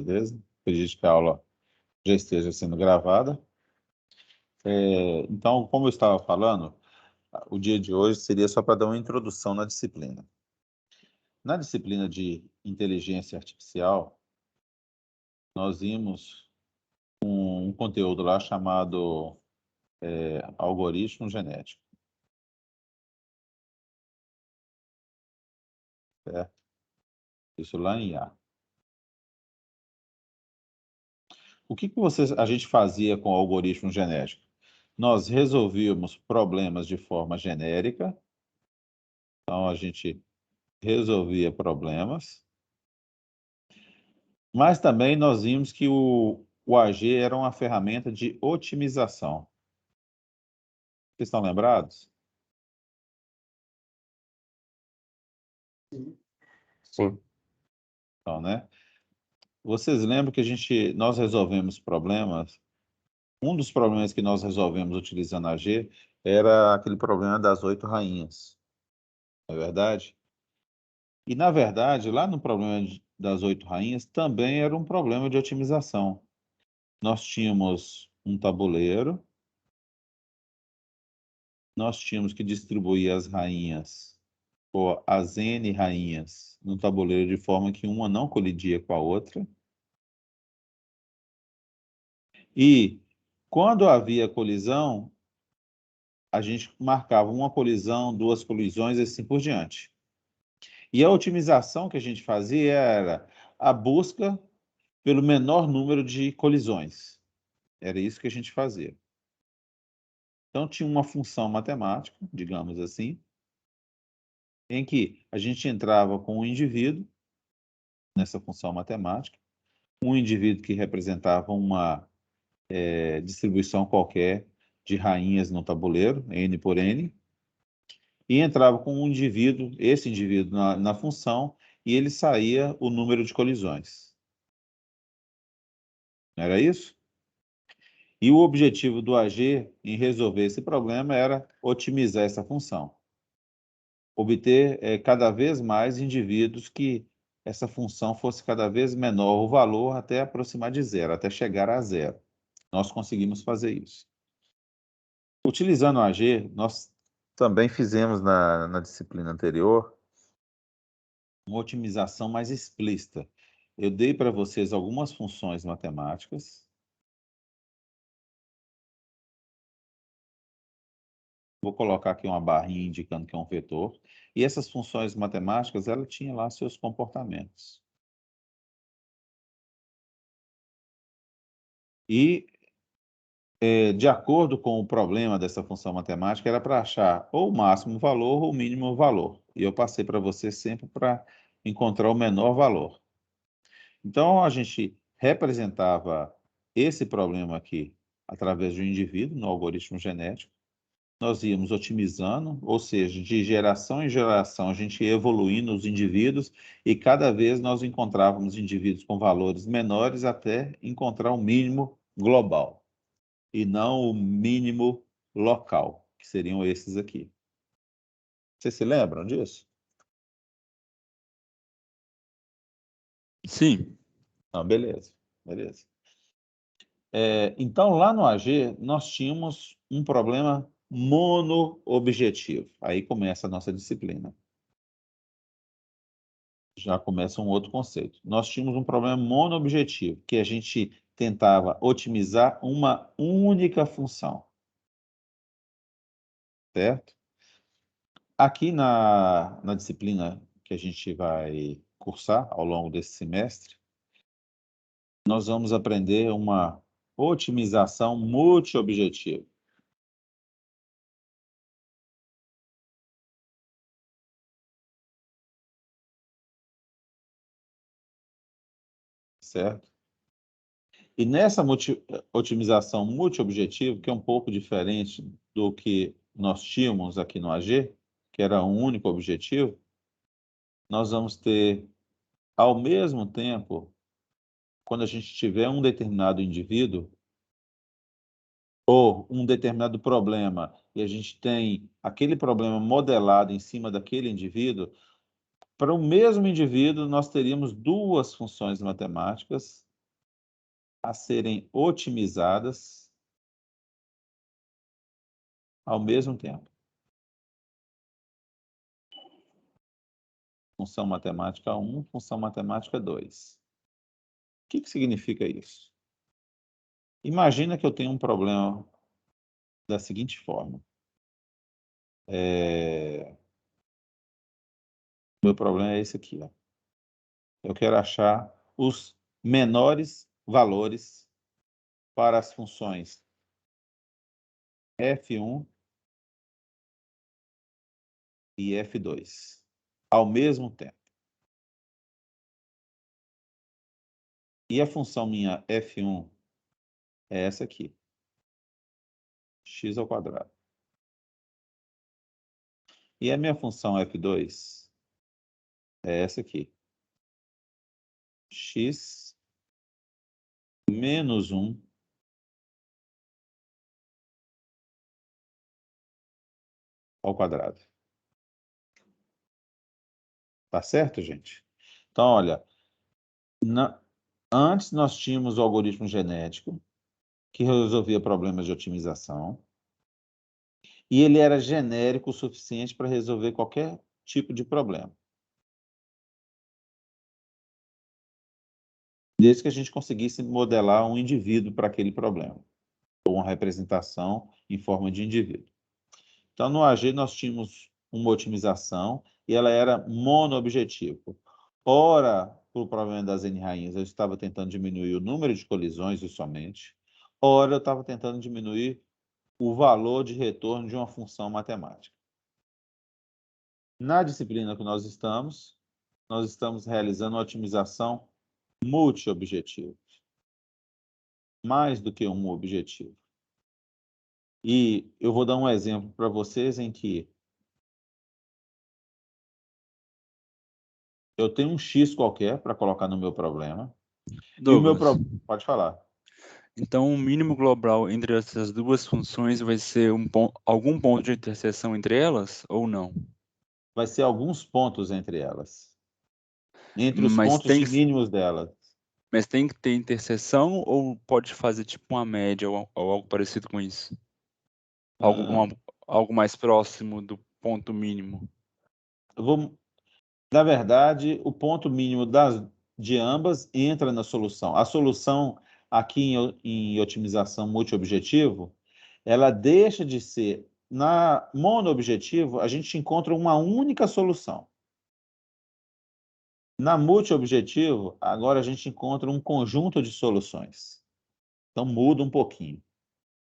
Beleza? Acredito que a aula já esteja sendo gravada. Então, como eu estava falando, o dia de hoje seria só para dar uma introdução na disciplina. Na disciplina de inteligência artificial, nós vimos um conteúdo lá chamado algoritmo genético. Certo? Isso lá em A. O que a gente fazia com o algoritmo genético? Nós resolvíamos problemas de forma genérica, então a gente resolvia problemas, mas também nós vimos que o AG era uma ferramenta de otimização. Vocês estão lembrados? Sim. Então, né? Vocês lembram que nós resolvemos problemas? Um dos problemas que nós resolvemos utilizando a AG era aquele problema das 8 rainhas. Não é verdade? E, na verdade, lá no problema das 8 rainhas, também era um problema de otimização. Nós tínhamos um tabuleiro, nós tínhamos que distribuir as rainhas, ou as N rainhas, no tabuleiro de forma que uma não colidia com a outra. E, quando havia colisão, a gente marcava uma colisão, duas colisões e assim por diante. E a otimização que a gente fazia era a busca pelo menor número de colisões. Era isso que a gente fazia. Então, tinha uma função matemática, digamos assim, em que a gente entrava com um indivíduo nessa função matemática, um indivíduo que representava uma distribuição qualquer de rainhas no tabuleiro, N por N, e entrava com um indivíduo, esse indivíduo na função, e ele saía o número de colisões. Não era isso? E o objetivo do AG em resolver esse problema era otimizar essa função. Obter cada vez mais indivíduos que essa função fosse cada vez menor o valor até aproximar de zero, até chegar a zero. Nós conseguimos fazer isso. Utilizando o AG, nós também fizemos na disciplina anterior uma otimização mais explícita. Eu dei para vocês algumas funções matemáticas. Vou colocar aqui uma barrinha indicando que é um vetor. E essas funções matemáticas, ela tinha lá seus comportamentos. E, de acordo com o problema dessa função matemática, era para achar ou o máximo valor ou o mínimo valor. E eu passei para você sempre para encontrar o menor valor. Então, a gente representava esse problema aqui através de um indivíduo, no algoritmo genético. Nós íamos otimizando, ou seja, de geração em geração, a gente ia evoluindo os indivíduos e cada vez nós encontrávamos indivíduos com valores menores até encontrar o mínimo global e não o mínimo local, que seriam esses aqui. Vocês se lembram disso? Sim. Não, beleza, beleza. Então, lá no AG, nós tínhamos um problema mono-objetivo. Aí começa a nossa disciplina. Já começa um outro conceito. Nós tínhamos um problema mono-objetivo, que a gente tentava otimizar uma única função. Certo? Aqui na disciplina que a gente vai cursar ao longo desse semestre, nós vamos aprender uma otimização multi-objetiva. Certo? E nessa otimização multi-objetivo, que é um pouco diferente do que nós tínhamos aqui no AG, que era um único objetivo, nós vamos ter, ao mesmo tempo, quando a gente tiver um determinado indivíduo ou um determinado problema, e a gente tem aquele problema modelado em cima daquele indivíduo, para o mesmo indivíduo nós teríamos duas funções matemáticas a serem otimizadas ao mesmo tempo. Função matemática 1, função matemática 2. O que significa isso? Imagina que eu tenho um problema da seguinte forma. Meu problema é esse aqui, ó. Eu quero achar os menores valores para as funções f1 e f2 ao mesmo tempo. E a função minha f1 é essa aqui, x ao quadrado. E a minha função f2 é essa aqui, x menos 1 ao quadrado. Tá certo, gente? Então, olha, antes nós tínhamos o algoritmo genético, que resolvia problemas de otimização, e ele era genérico o suficiente para resolver qualquer tipo de problema. Desde que a gente conseguisse modelar um indivíduo para aquele problema, ou uma representação em forma de indivíduo. Então, no AG, nós tínhamos uma otimização e ela era monoobjetivo. Ora, para o problema das N-rainhas, eu estava tentando diminuir o número de colisões e somente. Ora, eu estava tentando diminuir o valor de retorno de uma função matemática. Na disciplina que nós estamos realizando uma otimização multi-objetivo. Mais do que um objetivo. E eu vou dar um exemplo para vocês em que eu tenho um X qualquer para colocar no meu problema. E o meu problema... Pode falar. Então, o mínimo global entre essas duas funções vai ser algum ponto de interseção entre elas ou não? Vai ser alguns pontos entre elas. Entre os Mas pontos tem, de mínimos delas. mas tem que ter interseção ou pode fazer tipo uma média ou algo parecido com isso? Algo mais próximo do ponto mínimo? Na verdade, o ponto mínimo de ambas entra na solução. A solução aqui em otimização multi-objetivo, ela deixa de ser... Na mono-objetivo, a gente encontra uma única solução. Na multi-objetivo, agora a gente encontra um conjunto de soluções. Então, muda um pouquinho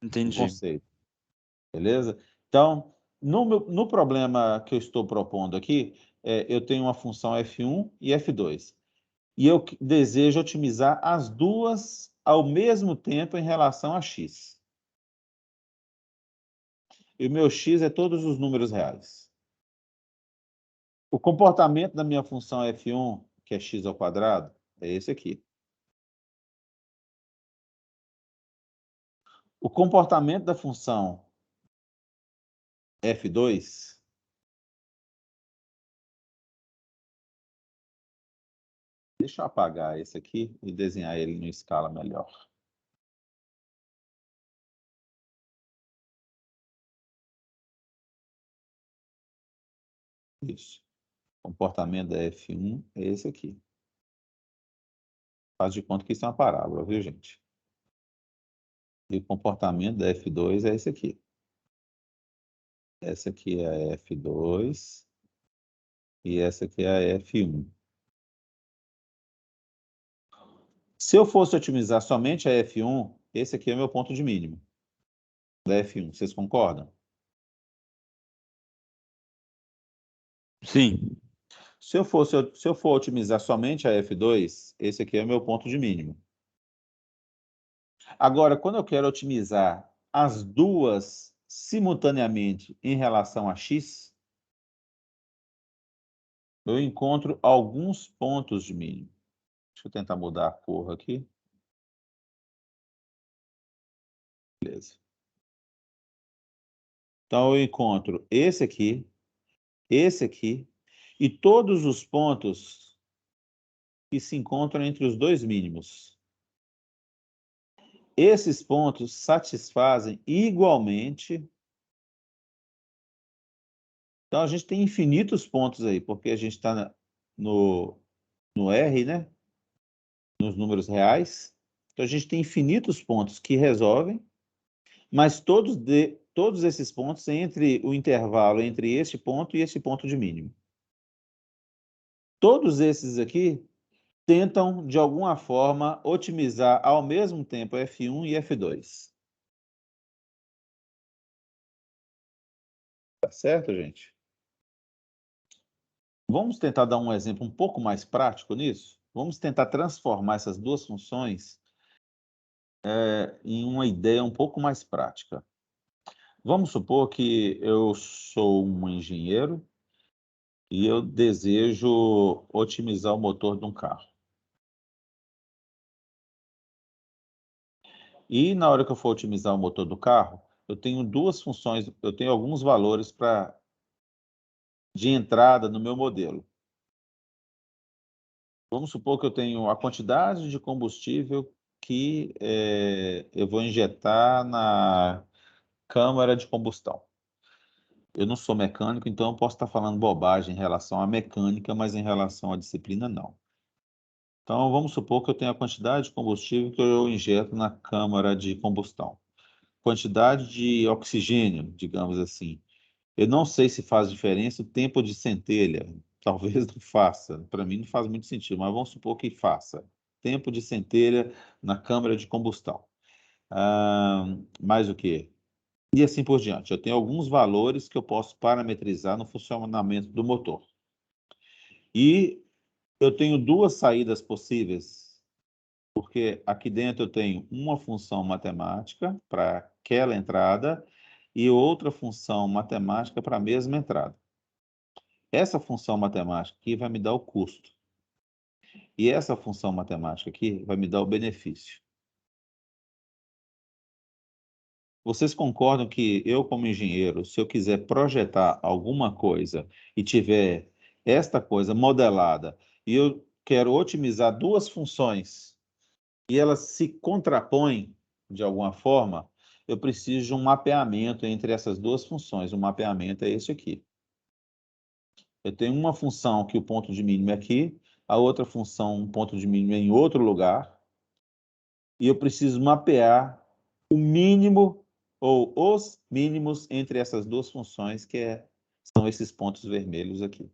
o Entendi. conceito. Beleza? Então, no problema que eu estou propondo aqui, eu tenho uma função f1 e f2. E eu desejo otimizar as duas ao mesmo tempo em relação a x. E o meu x é todos os números reais. O comportamento da minha função f1, que é x ao quadrado, é esse aqui. O comportamento da função f2 deixa eu apagar esse aqui e desenhar ele em escala melhor. Isso. O comportamento da f1 é esse aqui. Faz de conta que isso é uma parábola, viu, gente? E o comportamento da f2 é esse aqui. Essa aqui é a f2 e essa aqui é a f1. Se eu fosse otimizar somente a f1, esse aqui é o meu ponto de mínimo da f1. Vocês concordam? Sim. Se eu for otimizar somente a f2, esse aqui é o meu ponto de mínimo. Agora, quando eu quero otimizar as duas simultaneamente em relação a x, eu encontro alguns pontos de mínimo. Deixa eu tentar mudar a cor aqui. Beleza. Então, eu encontro esse aqui e todos os pontos que se encontram entre os dois mínimos. esses pontos satisfazem igualmente. Então, a gente tem infinitos pontos aí, porque a gente está no R, né? Nos números reais. Então, a gente tem infinitos pontos que resolvem, mas todos esses pontos entre o intervalo entre este ponto e esse ponto de mínimo. Todos esses aqui tentam, de alguma forma, otimizar ao mesmo tempo F1 e F2. Tá certo, gente? Vamos tentar dar um exemplo um pouco mais prático nisso? Vamos tentar transformar essas duas funções em uma ideia um pouco mais prática. Vamos supor que eu sou um engenheiro e eu desejo otimizar o motor de um carro. E na hora que eu for otimizar o motor do carro, eu tenho duas funções, eu tenho alguns valores de entrada no meu modelo. Vamos supor que eu tenho a quantidade de combustível que eu vou injetar na câmara de combustão. Eu não sou mecânico, então eu posso estar falando bobagem em relação à mecânica, mas em relação à disciplina, não. Então, vamos supor que eu tenho a quantidade de combustível que eu injeto na câmara de combustão. Quantidade de oxigênio, digamos assim. Eu não sei se faz diferença o tempo de centelha. Talvez não faça. Para mim não faz muito sentido, mas vamos supor que faça. Tempo de centelha na câmara de combustão. Mais o quê? E assim por diante. Eu tenho alguns valores que eu posso parametrizar no funcionamento do motor. E eu tenho duas saídas possíveis, porque aqui dentro eu tenho uma função matemática para aquela entrada e outra função matemática para a mesma entrada. Essa função matemática aqui vai me dar o custo. E essa função matemática aqui vai me dar o benefício. Vocês concordam que eu, como engenheiro, se eu quiser projetar alguma coisa e tiver esta coisa modelada e eu quero otimizar duas funções e elas se contrapõem de alguma forma, eu preciso de um mapeamento entre essas duas funções. O mapeamento é esse aqui. Eu tenho uma função que o ponto de mínimo é aqui, a outra função, um ponto de mínimo é em outro lugar, e eu preciso mapear o mínimo ou os mínimos entre essas duas funções, são esses pontos vermelhos aqui.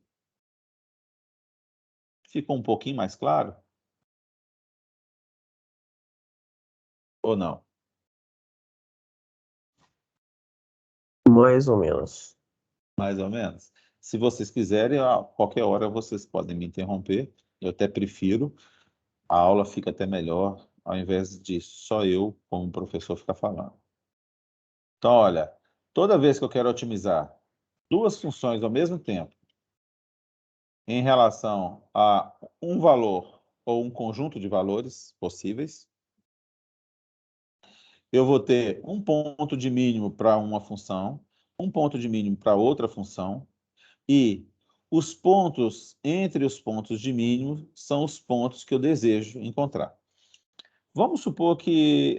Ficou um pouquinho mais claro? Ou não? Mais ou menos. Mais ou menos? Se vocês quiserem, a qualquer hora vocês podem me interromper. Eu até prefiro. A aula fica até melhor, ao invés de só eu, como professor, ficar falando. Então, olha, toda vez que eu quero otimizar duas funções ao mesmo tempo, em relação a um valor ou um conjunto de valores possíveis, eu vou ter um ponto de mínimo para uma função, um ponto de mínimo para outra função, e os pontos entre os pontos de mínimo são os pontos que eu desejo encontrar. Vamos supor que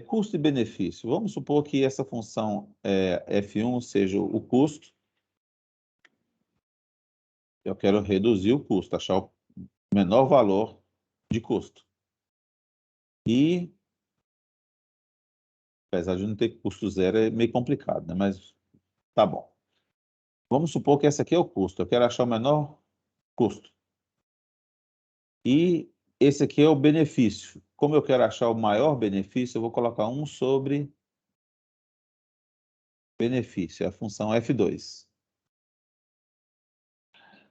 custo e benefício. Vamos supor que essa função F1 seja o custo. Eu quero reduzir o custo, achar o menor valor de custo. E, apesar de não ter custo zero, é meio complicado, né? Mas tá bom. Vamos supor que esse aqui é o custo. Eu quero achar o menor custo. E esse aqui é o benefício. Como eu quero achar o maior benefício, eu vou colocar 1 sobre benefício, é a função F2.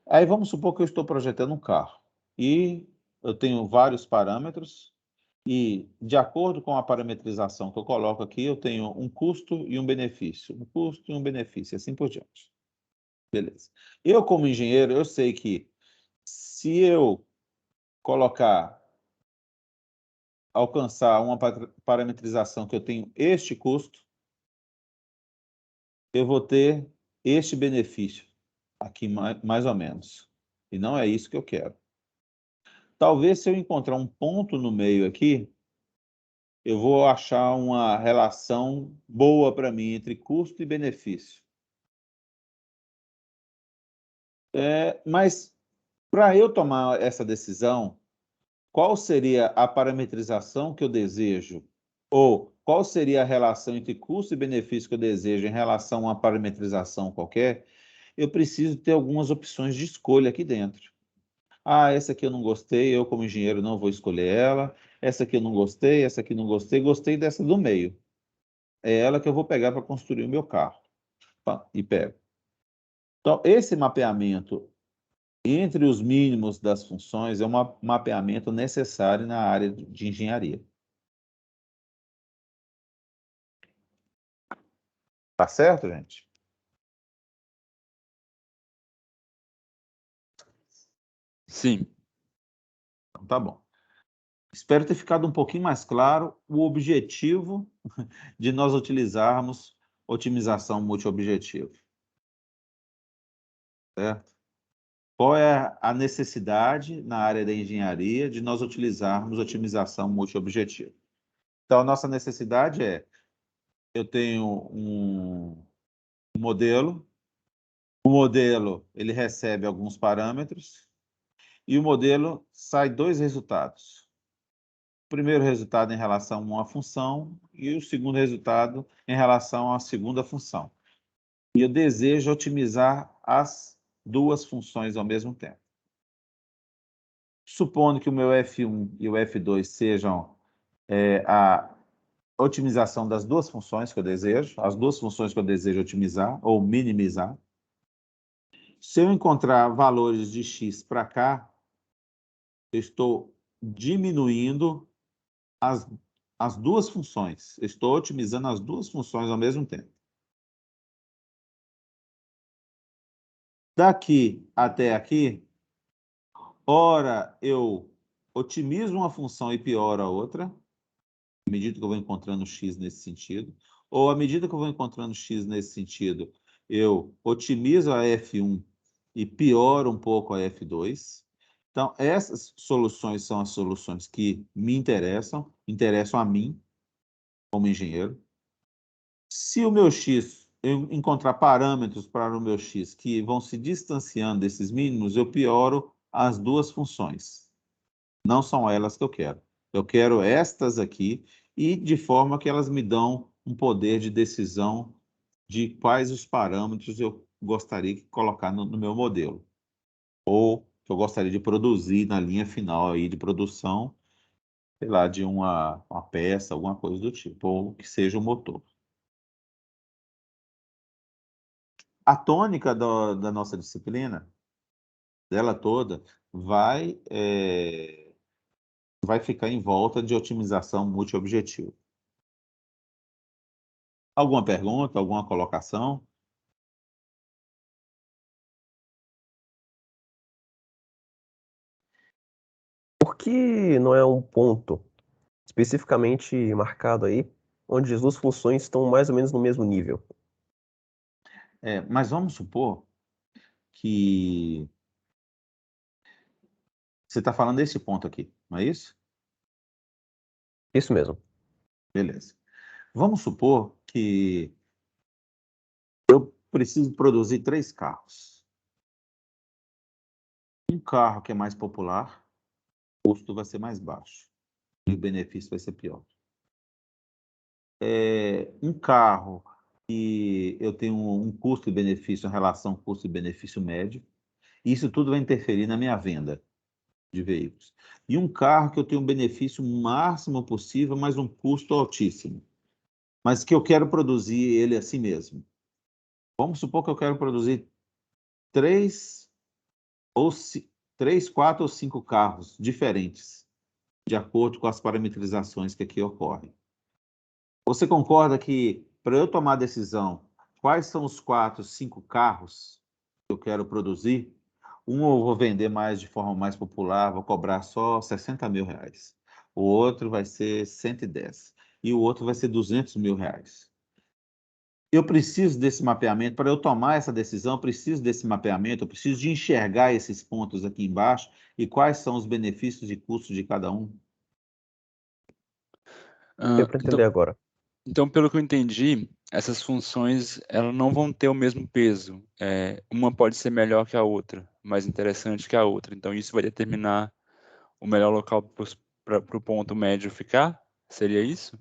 Aí vamos supor que eu estou projetando um carro e eu tenho vários parâmetros e, de acordo com a parametrização que eu coloco aqui, eu tenho um custo e um benefício, um custo e um benefício, e assim por diante. Beleza. Eu, como engenheiro, eu sei que se eu alcançar uma parametrização que eu tenho este custo, eu vou ter este benefício aqui mais ou menos. E não é isso que eu quero. Talvez se eu encontrar um ponto no meio aqui, eu vou achar uma relação boa para mim entre custo e benefício. Mas, para eu tomar essa decisão, qual seria a parametrização que eu desejo? Ou qual seria a relação entre custo e benefício que eu desejo em relação a uma parametrização qualquer? Eu preciso ter algumas opções de escolha aqui dentro. Ah, essa aqui eu não gostei, eu como engenheiro não vou escolher ela. Essa aqui eu não gostei, essa aqui não gostei, gostei dessa do meio. É ela que eu vou pegar para construir o meu carro. Pá, e pego. Então, esse mapeamento entre os mínimos das funções é um mapeamento necessário na área de engenharia. Tá certo, gente? Sim. Então, tá bom. Espero ter ficado um pouquinho mais claro o objetivo de nós utilizarmos otimização multiobjetivo. Certo? Qual é a necessidade na área da engenharia de nós utilizarmos otimização multiobjetivo? Então, a nossa necessidade é, eu tenho um modelo, o modelo ele recebe alguns parâmetros e o modelo sai dois resultados. O primeiro resultado em relação a uma função e o segundo resultado em relação à segunda função. E eu desejo otimizar as duas funções ao mesmo tempo. Supondo que o meu F1 e o F2 sejam a otimização das duas funções que eu desejo, as duas funções que eu desejo otimizar ou minimizar. Se eu encontrar valores de x para cá, eu estou diminuindo as duas funções. Eu estou otimizando as duas funções ao mesmo tempo. Daqui até aqui, ora eu otimizo uma função e pioro a outra, à medida que eu vou encontrando x nesse sentido, ou à medida que eu vou encontrando x nesse sentido, eu otimizo a F1 e pioro um pouco a F2. Então, essas soluções são as soluções que me interessam a mim, como engenheiro. Se o meu x, eu encontrar parâmetros para o meu x que vão se distanciando desses mínimos, eu pioro as duas funções. Não são elas que eu quero. Eu quero estas aqui e de forma que elas me dão um poder de decisão de quais os parâmetros eu gostaria de colocar no meu modelo. Ou que eu gostaria de produzir na linha final aí de produção, sei lá, de uma peça, alguma coisa do tipo, ou que seja o motor. A tônica da nossa disciplina, dela toda, vai ficar em volta de otimização multiobjetivo. Alguma pergunta, alguma colocação? Por que não é um ponto especificamente marcado aí, onde as duas funções estão mais ou menos no mesmo nível? Mas vamos supor que você está falando desse ponto aqui, não é isso? Isso mesmo. Beleza. Vamos supor que eu preciso produzir 3 carros. Um carro que é mais popular, o custo vai ser mais baixo e o benefício vai ser pior. Um carro que eu tenho um custo e benefício, em relação custo e benefício médio, isso tudo vai interferir na minha venda de veículos. E um carro que eu tenho um benefício máximo possível, mas um custo altíssimo, mas que eu quero produzir ele assim mesmo. Vamos supor que eu quero produzir 3, 4 ou 5 carros diferentes, de acordo com as parametrizações que aqui ocorrem. Você concorda que, para eu tomar a decisão, quais são os 4, 5 carros que eu quero produzir? Um eu vou vender mais de forma mais popular, vou cobrar só R$60 mil. O outro vai ser 110. E o outro vai ser R$200 mil. Eu preciso desse mapeamento, para eu tomar essa decisão, eu preciso desse mapeamento, eu preciso de enxergar esses pontos aqui embaixo e quais são os benefícios e custos de cada um. Deu para entender agora. Então, pelo que eu entendi, essas funções elas não vão ter o mesmo peso. Uma pode ser melhor que a outra, mais interessante que a outra. Então, isso vai determinar o melhor local para o ponto médio ficar? Seria isso?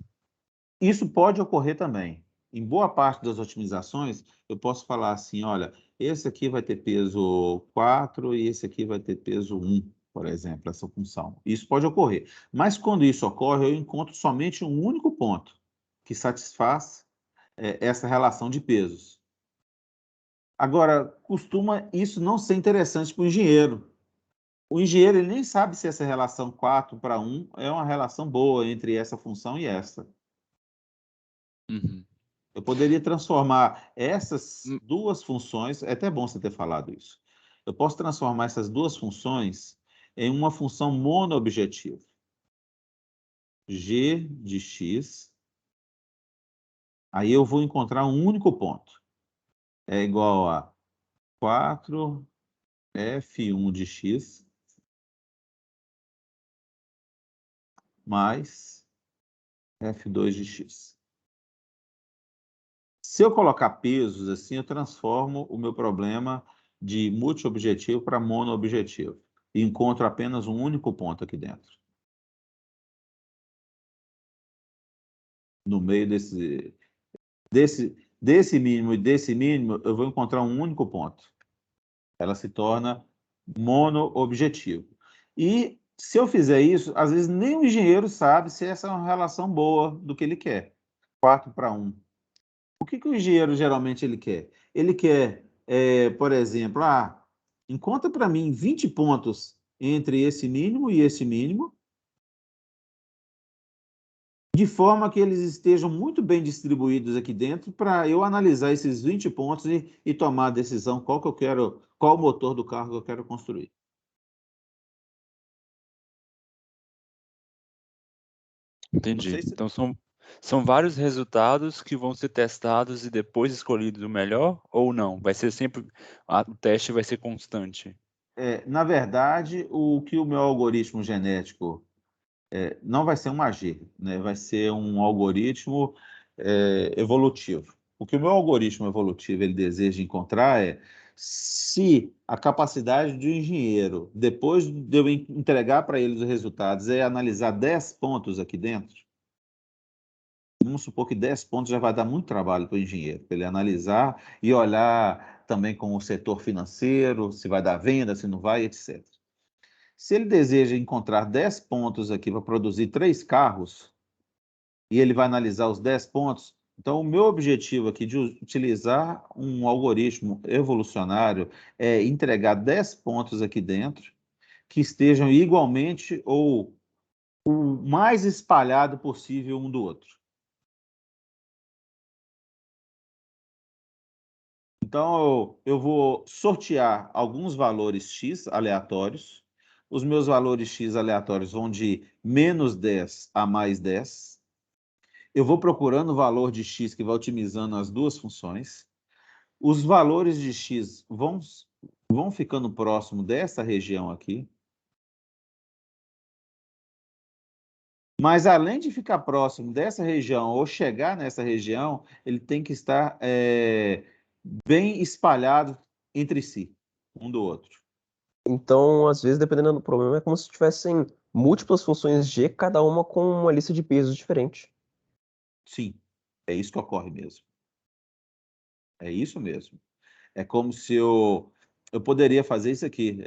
Isso pode ocorrer também. Em boa parte das otimizações, eu posso falar assim, olha, esse aqui vai ter peso 4 e esse aqui vai ter peso 1, por exemplo, essa função. Isso pode ocorrer. Mas quando isso ocorre, eu encontro somente um único ponto que satisfaz essa relação de pesos. Agora, costuma isso não ser interessante para o engenheiro. O engenheiro ele nem sabe se essa relação 4:1 é uma relação boa entre essa função e essa. Uhum. Eu poderia transformar essas Hum, duas funções, é até bom você ter falado isso. Eu posso transformar essas duas funções em uma função monoobjetiva. G de x, aí eu vou encontrar um único ponto. É igual a 4f1 de x mais f2 de x. Se eu colocar pesos assim, eu transformo o meu problema de multiobjetivo para monoobjetivo e encontro apenas um único ponto aqui dentro. No meio desse mínimo e desse mínimo, eu vou encontrar um único ponto. Ela se torna monoobjetivo. E se eu fizer isso, às vezes nem o engenheiro sabe se essa é uma relação boa do que ele quer. 4:1. O que o engenheiro geralmente ele quer? Ele quer, por exemplo, encontra para mim 20 pontos entre esse mínimo e esse mínimo, de forma que eles estejam muito bem distribuídos aqui dentro para eu analisar esses 20 pontos e tomar a decisão qual o motor do carro que eu quero construir. Não Entendi. sei se Então, são vários resultados que vão ser testados e depois escolhido o melhor ou não? Vai ser sempre, o teste vai ser constante. na verdade, o que o meu algoritmo genético não vai ser um AG, né? Vai ser um algoritmo evolutivo. O que o meu algoritmo evolutivo ele deseja encontrar é se a capacidade do engenheiro, depois de eu entregar para ele os resultados, é analisar 10 pontos aqui dentro. Vamos supor que 10 pontos já vai dar muito trabalho para o engenheiro, para ele analisar e olhar também com o setor financeiro, se vai dar venda, se não vai, etc. Se ele deseja encontrar 10 pontos aqui para produzir 3 carros, e ele vai analisar os 10 pontos, então o meu objetivo aqui de utilizar um algoritmo evolucionário é entregar 10 pontos aqui dentro, que estejam igualmente ou o mais espalhado possível um do outro. Então, eu vou sortear alguns valores x aleatórios. Os meus valores x aleatórios vão de -10 a +10. Eu vou procurando o valor de x que vai otimizando as duas funções. Os valores de x vão ficando próximo dessa região aqui. Mas, além de ficar próximo dessa região ou chegar nessa região, ele tem que estar bem espalhado entre si, um do outro. Então, às vezes, dependendo do problema, é como se tivessem múltiplas funções G, cada uma com uma lista de pesos diferente. Sim, é isso que ocorre mesmo. É isso mesmo. É como se eu poderia fazer isso aqui.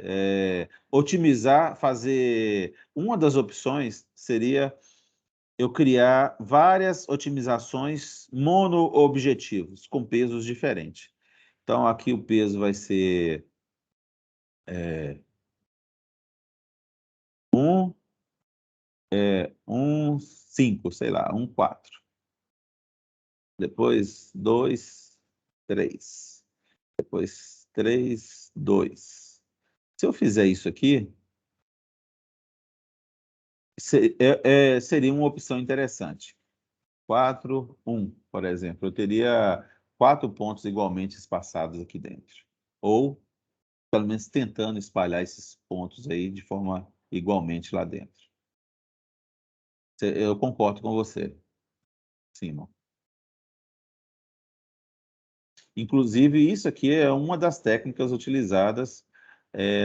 Otimizar, fazer. Uma das opções seria eu criar várias otimizações mono-objetivos, com pesos diferentes. Então, aqui o peso vai ser 1, 5, sei lá, 4. Depois 2, 3. Depois 3, 2. Se eu fizer isso aqui, seria uma opção interessante. 4, 1, por exemplo. Eu teria 4 pontos igualmente espaçados aqui dentro. Ou, pelo menos, tentando espalhar esses pontos aí de forma igualmente lá dentro. Eu concordo com você, Simon. Inclusive, isso aqui é uma das técnicas utilizadas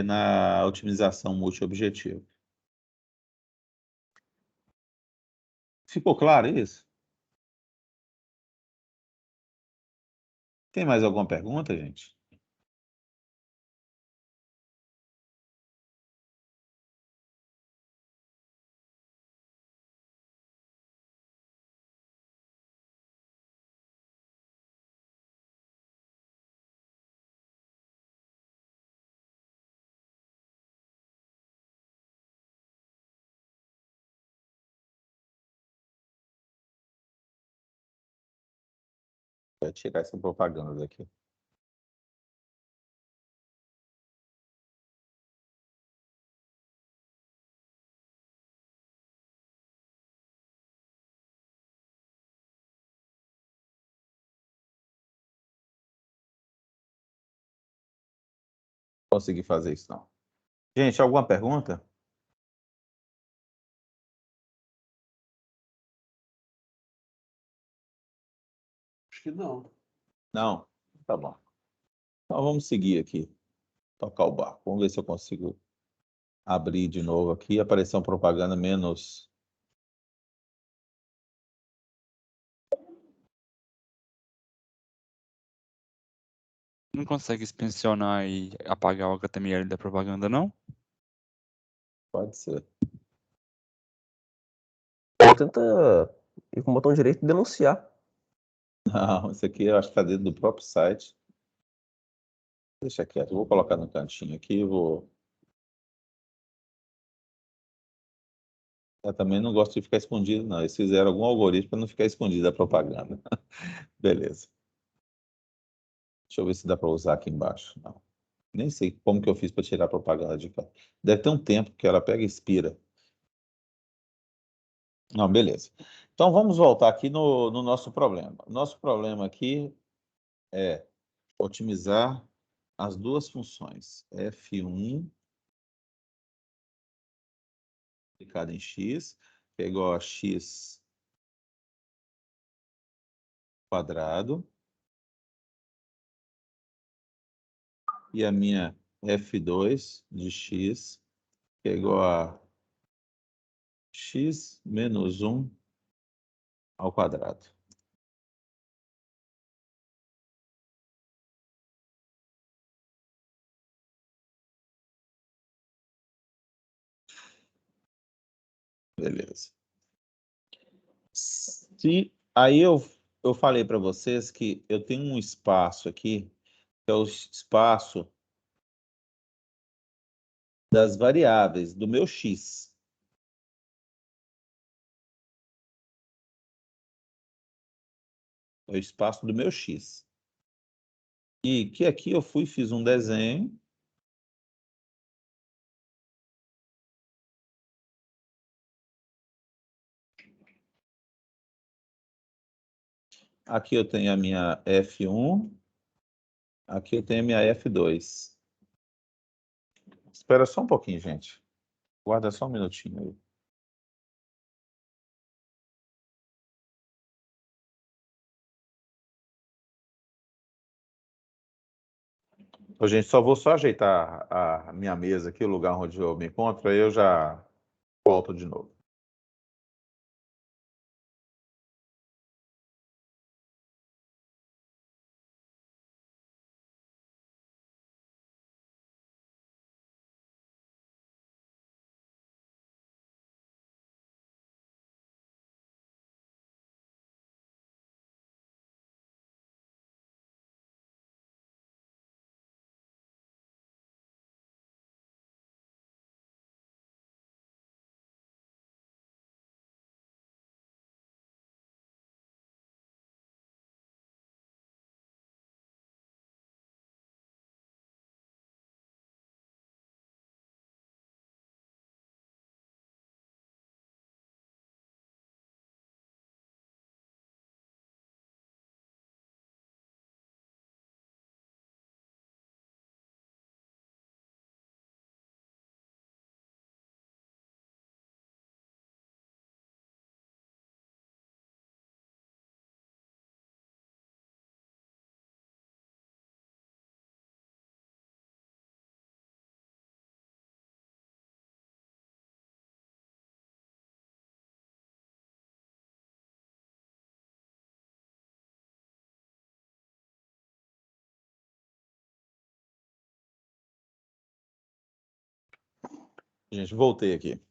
na otimização multiobjetivo. Ficou claro isso? Tem mais alguma pergunta, gente? Vou tirar essa propaganda daqui. Consegui fazer isso, não. Gente, alguma pergunta? Acho que não. Não? Tá bom. Então vamos seguir aqui. Tocar o barco. Vamos ver se eu consigo abrir de novo aqui. Aparecer uma propaganda menos. Não consegue inspecionar e apagar o HTML da propaganda, não? Pode ser. Ou tenta ir com o botão direito e denunciar. Não, isso aqui eu acho que está dentro do próprio site. Deixa quieto. Eu vou colocar no cantinho aqui. Eu também não gosto de ficar escondido, não. Eles fizeram algum algoritmo para não ficar escondido a propaganda. Beleza. Deixa eu ver se dá para usar aqui embaixo. Não. Nem sei como que eu fiz para tirar a propaganda de cá. Deve ter um tempo que ela pega e expira. Não, beleza. Então vamos voltar aqui no nosso problema. Nosso problema aqui é otimizar as duas funções. F1 aplicado em x, que é igual a x quadrado. E a minha F2 de x, que é igual a x menos 1 ao quadrado. Beleza. Aí eu falei para vocês que eu tenho um espaço aqui, que é o espaço das variáveis do meu x. É o espaço do meu x. E que aqui eu fui, fiz um desenho. Aqui eu tenho a minha F1. Aqui eu tenho a minha F2. Espera só um pouquinho, gente. Guarda só um minutinho aí. Ô, gente, só ajeitar a minha mesa aqui, o lugar onde eu me encontro, aí eu já volto de novo. Gente, voltei aqui.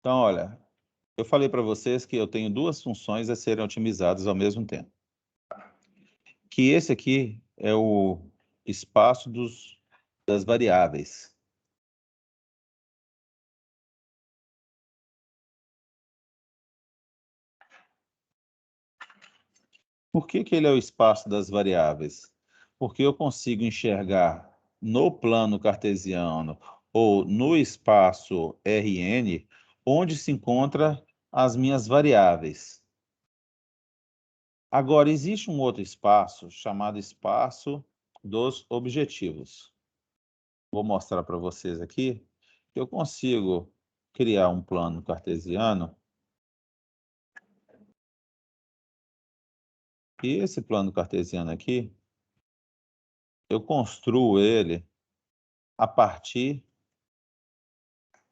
Então, olha, eu falei para vocês que eu tenho duas funções a serem otimizadas ao mesmo tempo. Que esse aqui é o espaço das variáveis. Por que que ele é o espaço das variáveis? Porque eu consigo enxergar no plano cartesiano ou no espaço Rn onde se encontram as minhas variáveis. Agora, existe um outro espaço chamado espaço dos objetivos. Vou mostrar para vocês aqui que eu consigo criar um plano cartesiano. E esse plano cartesiano aqui, eu construo ele a partir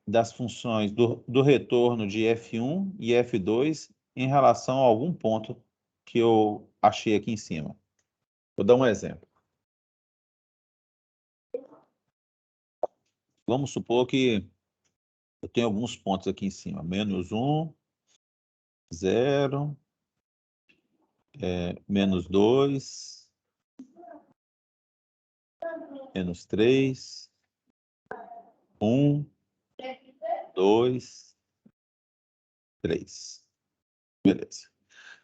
das funções do retorno de f1 e f2 em relação a algum ponto que eu achei aqui em cima. Vou dar um exemplo. Vamos supor que eu tenho alguns pontos aqui em cima. -1, 0, -2, -3, 1, 2, 3. Beleza.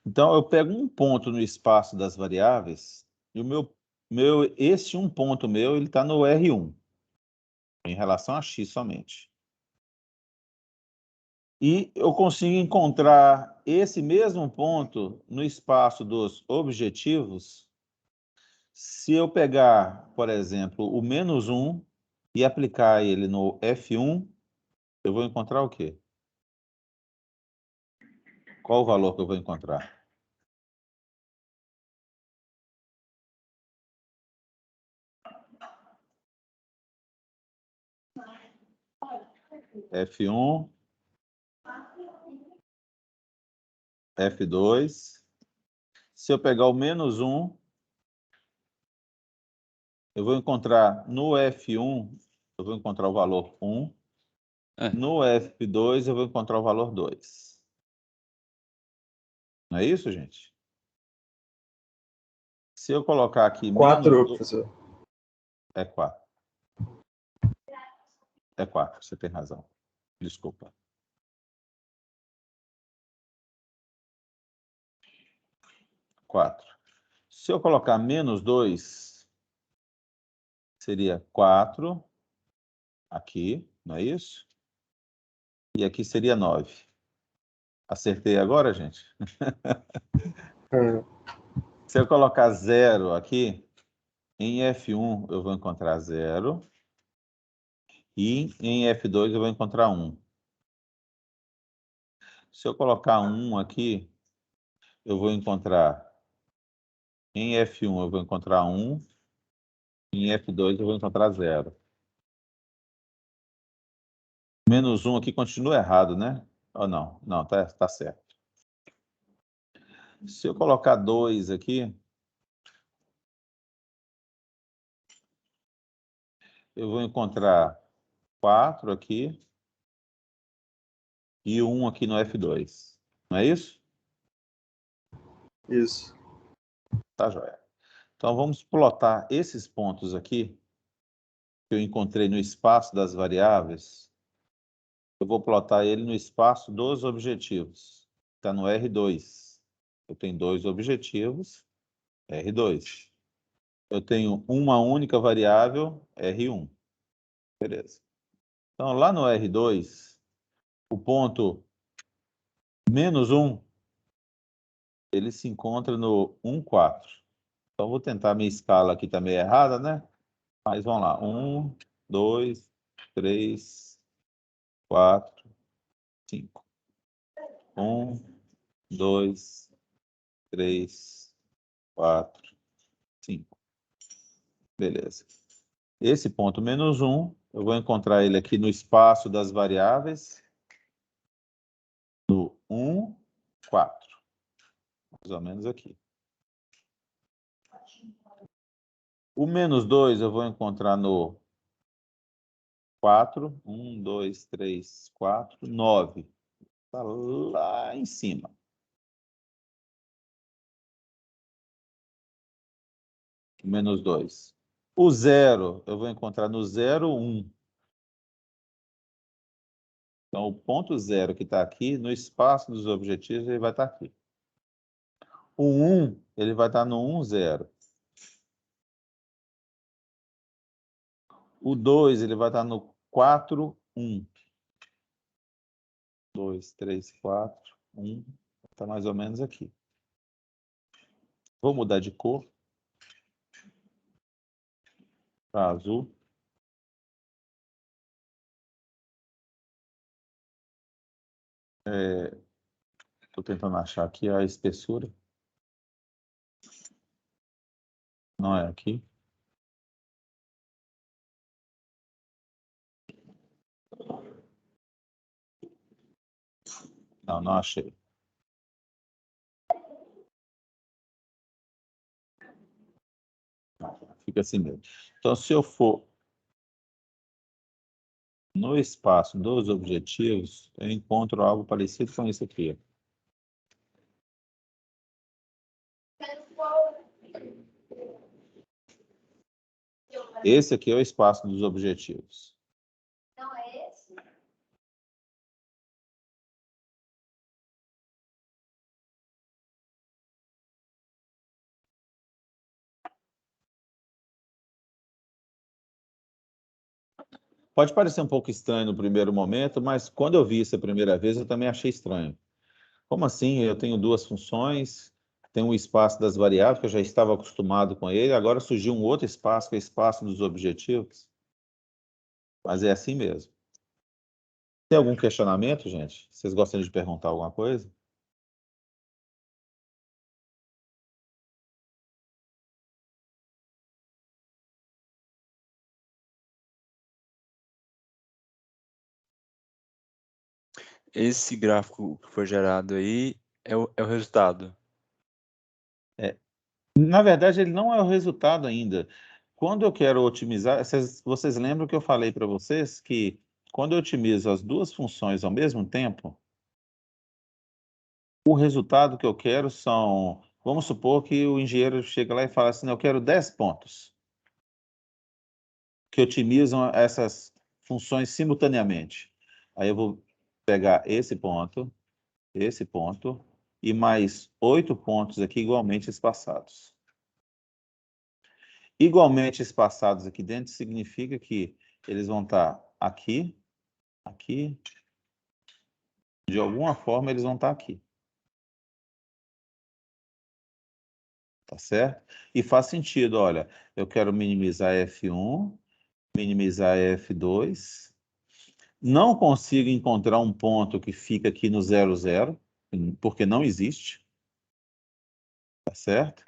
Então, eu pego um ponto no espaço das variáveis e esse um ponto meu, ele está no R1, em relação a x somente. E eu consigo encontrar esse mesmo ponto no espaço dos objetivos se eu pegar, por exemplo, o -1 e aplicar ele no F1, eu vou encontrar o quê? Qual o valor que eu vou encontrar? F1, F2. Se eu pegar o -1, eu vou encontrar no F1, eu vou encontrar o valor 1. No F2, eu vou encontrar o valor 2. Não é isso, gente? Se eu colocar aqui 4, professor. É 4. É 4, você tem razão. Desculpa. 4. Se eu colocar -2, seria 4 aqui, não é isso? E aqui seria 9. Acertei agora, gente? Se eu colocar 0 aqui, em F1 eu vou encontrar 0. E em F2 eu vou encontrar 1. Se eu colocar 1 aqui, eu vou encontrar... Em F1 eu vou encontrar 1. Em F2 eu vou encontrar 0. -1 aqui continua errado, né? Ou não? Não, tá certo. Se eu colocar 2 aqui, eu vou encontrar 4 aqui e 1 aqui no F2. Não é isso? Isso. Tá joia. Então, vamos plotar esses pontos aqui que eu encontrei no espaço das variáveis. Eu vou plotar ele no espaço dos objetivos. Está no R2. Eu tenho 2 objetivos, R2. Eu tenho uma única variável, R1. Beleza. Então, lá no R2, o ponto -1, ele se encontra no 1, 4. Então, vou tentar minha escala aqui, está meio errada, né? Mas vamos lá. 1, 2, 3, 4, 5. 1, 2, 3, 4, 5. Beleza. Esse ponto -1, eu vou encontrar ele aqui no espaço das variáveis, no 1, 4. Mais ou menos aqui. O menos 2 eu vou encontrar no 4. 1, 2, 3, 4, 9. Está lá em cima. Menos 2. O 0 eu vou encontrar no 0, 1. Então, o ponto 0 que está aqui, no espaço dos objetivos, ele vai estar aqui. O 1, ele vai estar no 1, 0. O 2, ele vai estar no 4, 1. 2, 3, 4, 1. Está mais ou menos aqui. Vou mudar de cor para azul. Estou tentando achar aqui a espessura. Não é aqui. Não, não achei. Fica assim mesmo. Então, se eu for no espaço dos objetivos, eu encontro algo parecido com isso aqui. Esse aqui é o espaço dos objetivos. Não é esse? Pode parecer um pouco estranho no primeiro momento, mas quando eu vi isso a primeira vez, eu também achei estranho. Como assim? Eu tenho duas funções, tenho um espaço das variáveis, que eu já estava acostumado com ele, agora surgiu um outro espaço, que é o espaço dos objetivos. Mas é assim mesmo. Tem algum questionamento, gente? Vocês gostam de perguntar alguma coisa? Esse gráfico que foi gerado aí é o resultado. Na verdade, ele não é o resultado ainda. Quando eu quero otimizar, vocês lembram que eu falei para vocês que quando eu otimizo as duas funções ao mesmo tempo, o resultado que eu quero são... Vamos supor que o engenheiro chega lá e fala assim, eu quero 10 pontos que otimizam essas funções simultaneamente. Aí eu vou pegar esse ponto e mais 8 pontos aqui igualmente espaçados. Igualmente espaçados aqui dentro significa que eles vão estar aqui, aqui, de alguma forma eles vão estar aqui. Tá certo? E faz sentido, olha, eu quero minimizar F1, minimizar F2, não consigo encontrar um ponto que fica aqui no 0, 0, porque não existe, tá certo?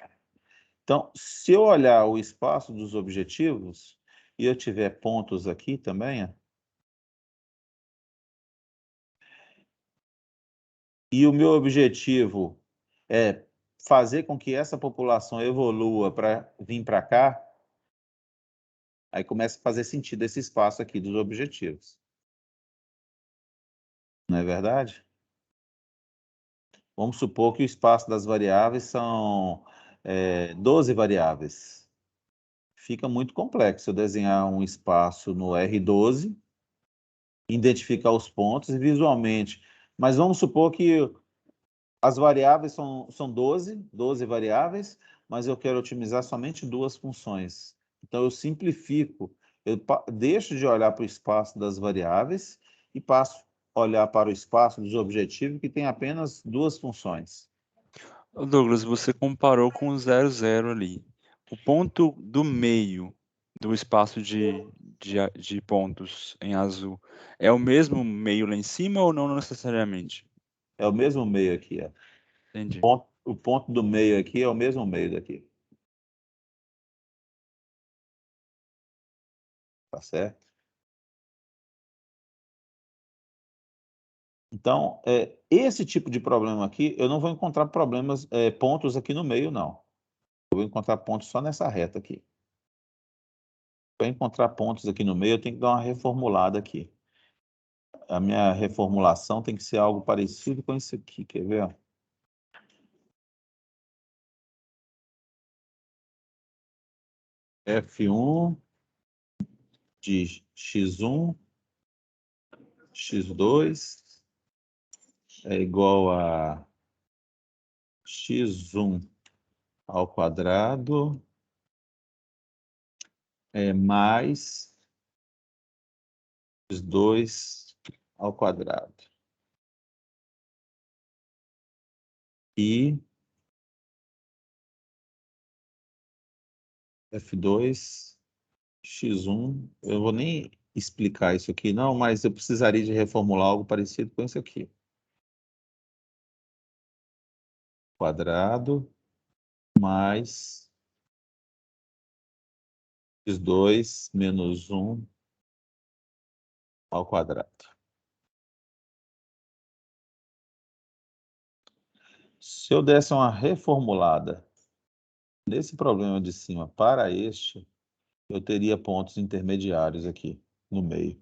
Então, se eu olhar o espaço dos objetivos, e eu tiver pontos aqui também, ó, e o meu objetivo é fazer com que essa população evolua para vir para cá, aí começa a fazer sentido esse espaço aqui dos objetivos. Não é verdade? Vamos supor que o espaço das variáveis são 12 variáveis. Fica muito complexo eu desenhar um espaço no R12, identificar os pontos e visualmente. Mas vamos supor que as variáveis são 12 variáveis, mas eu quero otimizar somente duas funções. Então, eu simplifico, eu deixo de olhar para o espaço das variáveis e passo a olhar para o espaço dos objetivos, que tem apenas duas funções. Ô, Douglas, você comparou com o 0, 0 ali. O ponto do meio do espaço de pontos em azul é o mesmo meio lá em cima ou não necessariamente? É o mesmo meio aqui. Ó. Entendi. O ponto do meio aqui é o mesmo meio daqui. Tá certo? Então, esse tipo de problema aqui, eu não vou encontrar pontos aqui no meio, não. Eu vou encontrar pontos só nessa reta aqui. Para encontrar pontos aqui no meio, eu tenho que dar uma reformulada aqui. A minha reformulação tem que ser algo parecido com isso aqui, quer ver? F1 de x1, x2 é igual a x1 ao quadrado mais x2 ao quadrado. E F2, x1, eu vou nem explicar isso aqui não, mas eu precisaria de reformular algo parecido com isso aqui. Quadrado mais x2 menos 1 ao quadrado. Se eu desse uma reformulada nesse problema de cima para este, eu teria pontos intermediários aqui no meio.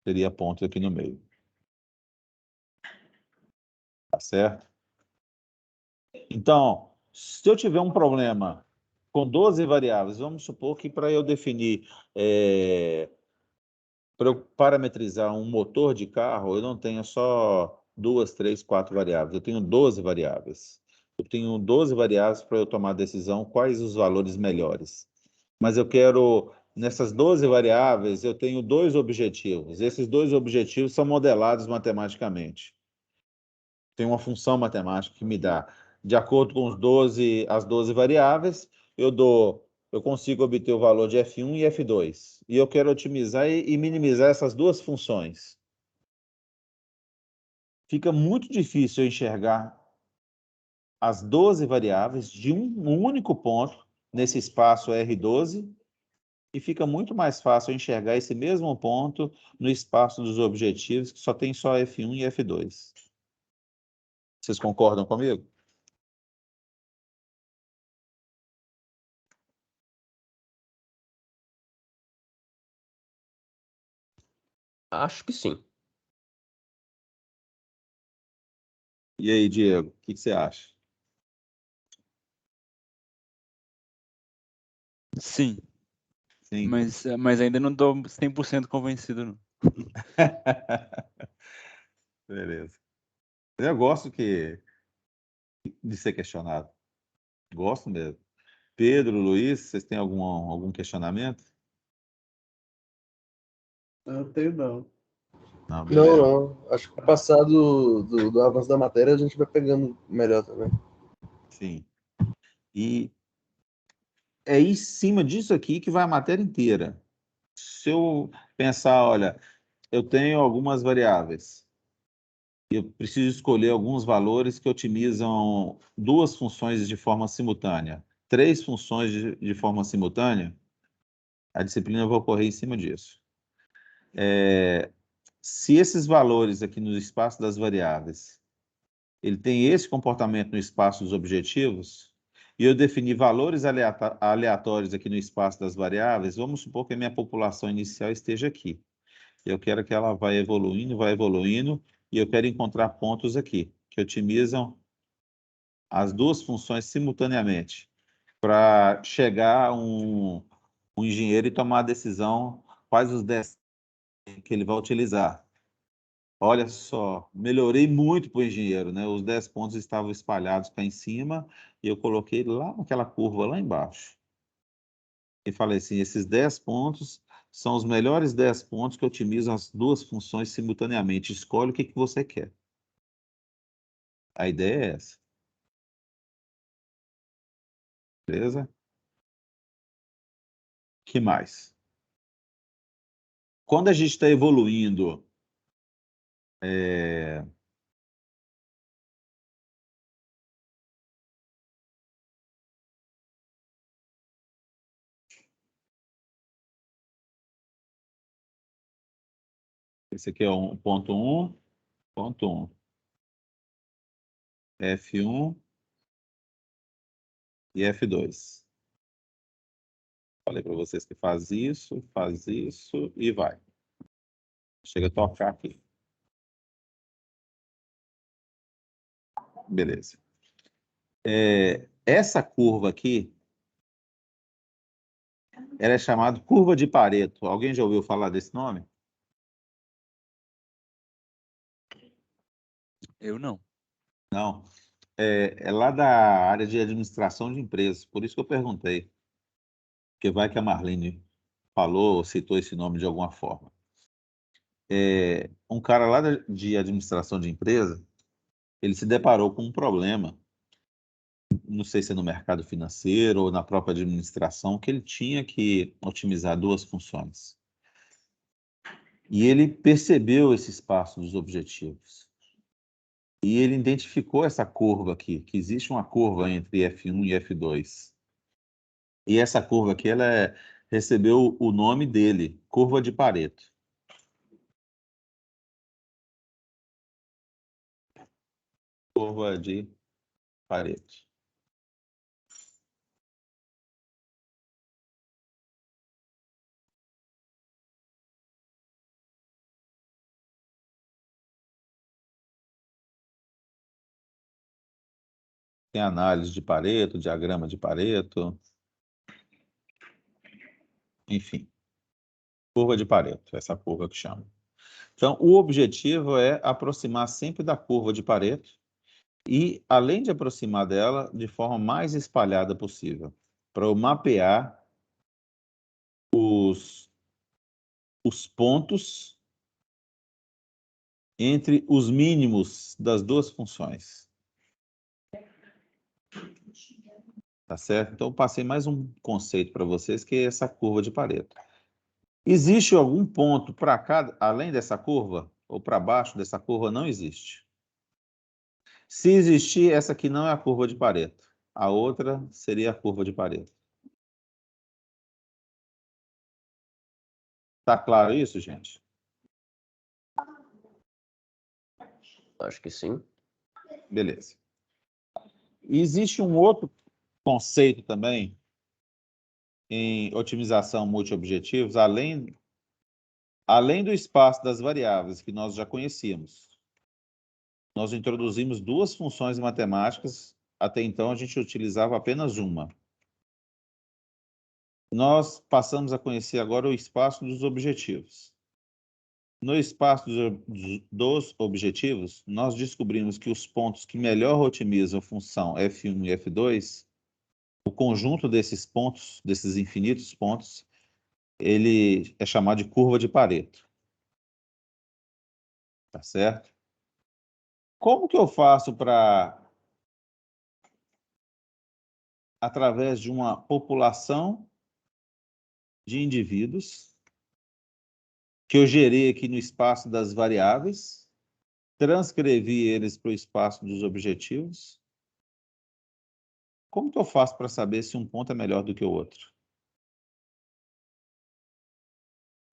Teria pontos aqui no meio. Tá certo? Então, se eu tiver um problema com 12 variáveis, vamos supor que para eu definir, para eu parametrizar um motor de carro, eu não tenho só 2, 3, 4 variáveis, eu tenho 12 variáveis. Eu tenho 12 variáveis para eu tomar a decisão quais os valores melhores. Mas eu quero, nessas 12 variáveis, eu tenho dois objetivos. Esses dois objetivos são modelados matematicamente. Tem uma função matemática que me dá, de acordo com as 12 variáveis, eu consigo obter o valor de F1 e F2. E eu quero otimizar e minimizar essas duas funções. Fica muito difícil eu enxergar as 12 variáveis de um único ponto nesse espaço R12, e fica muito mais fácil eu enxergar esse mesmo ponto no espaço dos objetivos, que só tem só F1 e F2. Vocês concordam comigo? Acho que sim. E aí, Diego, o que você acha? Sim, Sim. mas ainda não estou 100% convencido, não. Beleza. Eu gosto de ser questionado. Gosto mesmo. Pedro, Luiz, vocês têm algum questionamento? Não tenho, não. Não, Não, beleza. não. Acho que com o passar do avanço da matéria, a gente vai pegando melhor também. Sim. E é em cima disso aqui que vai a matéria inteira. Se eu pensar, olha, eu tenho algumas variáveis, eu preciso escolher alguns valores que otimizam duas funções de forma simultânea, três funções de forma simultânea, a disciplina vai ocorrer em cima disso. Se esses valores aqui no espaço das variáveis, ele tem esse comportamento no espaço dos objetivos, e eu definir valores aleatórios aqui no espaço das variáveis, vamos supor que a minha população inicial esteja aqui. Eu quero que ela vai evoluindo, e eu quero encontrar pontos aqui, que otimizam as duas funções simultaneamente, para chegar um engenheiro e tomar a decisão quais os 10 que ele vai utilizar. Olha só, melhorei muito para o engenheiro, né? Os 10 pontos estavam espalhados cá em cima e eu coloquei lá naquela curva lá embaixo. E falei assim, esses 10 pontos são os melhores 10 pontos que otimizam as duas funções simultaneamente. Escolhe o que você quer. A ideia é essa. Beleza? Que mais? Quando a gente está evoluindo, é, Esse aqui é o ponto 1, ponto 1. F1 e F2. Falei para vocês que faz isso e vai. Chega a tocar aqui. Beleza. Essa curva aqui, ela é chamada curva de Pareto. Alguém já ouviu falar desse nome? Eu não. Não. É lá da área de administração de empresas. Por isso que eu perguntei. Porque vai que a Marlene falou ou citou esse nome de alguma forma. Um cara lá de administração de empresa, ele se deparou com um problema, não sei se é no mercado financeiro ou na própria administração, que ele tinha que otimizar duas funções. E ele percebeu esse espaço dos objetivos. E ele identificou essa curva aqui, que existe uma curva entre F1 e F2. E essa curva aqui, recebeu o nome dele, curva de Pareto. Curva de Pareto. Tem análise de Pareto, diagrama de Pareto, enfim. Curva de Pareto, essa curva que chama. Então, o objetivo é aproximar sempre da curva de Pareto e, além de aproximar dela, de forma mais espalhada possível, para eu mapear os pontos entre os mínimos das duas funções. Tá certo? Então, eu passei mais um conceito para vocês, que é essa curva de Pareto. Existe algum ponto para cá, além dessa curva, ou para baixo dessa curva? Não existe. Se existir, essa aqui não é a curva de Pareto. A outra seria a curva de Pareto. Tá claro isso, gente? Acho que sim. Beleza. Existe um outro conceito também em otimização multiobjetivos, além do espaço das variáveis que nós já conhecíamos. Nós introduzimos duas funções matemáticas, até então a gente utilizava apenas uma. Nós passamos a conhecer agora o espaço dos objetivos. No espaço dos objetivos, nós descobrimos que os pontos que melhor otimizam a função F1 e F2, o conjunto desses pontos, desses infinitos pontos, ele é chamado de curva de Pareto. Tá certo? Como que eu faço para, através de uma população de indivíduos, que eu gerei aqui no espaço das variáveis, transcrevi eles para o espaço dos objetivos, como que eu faço para saber se um ponto é melhor do que o outro?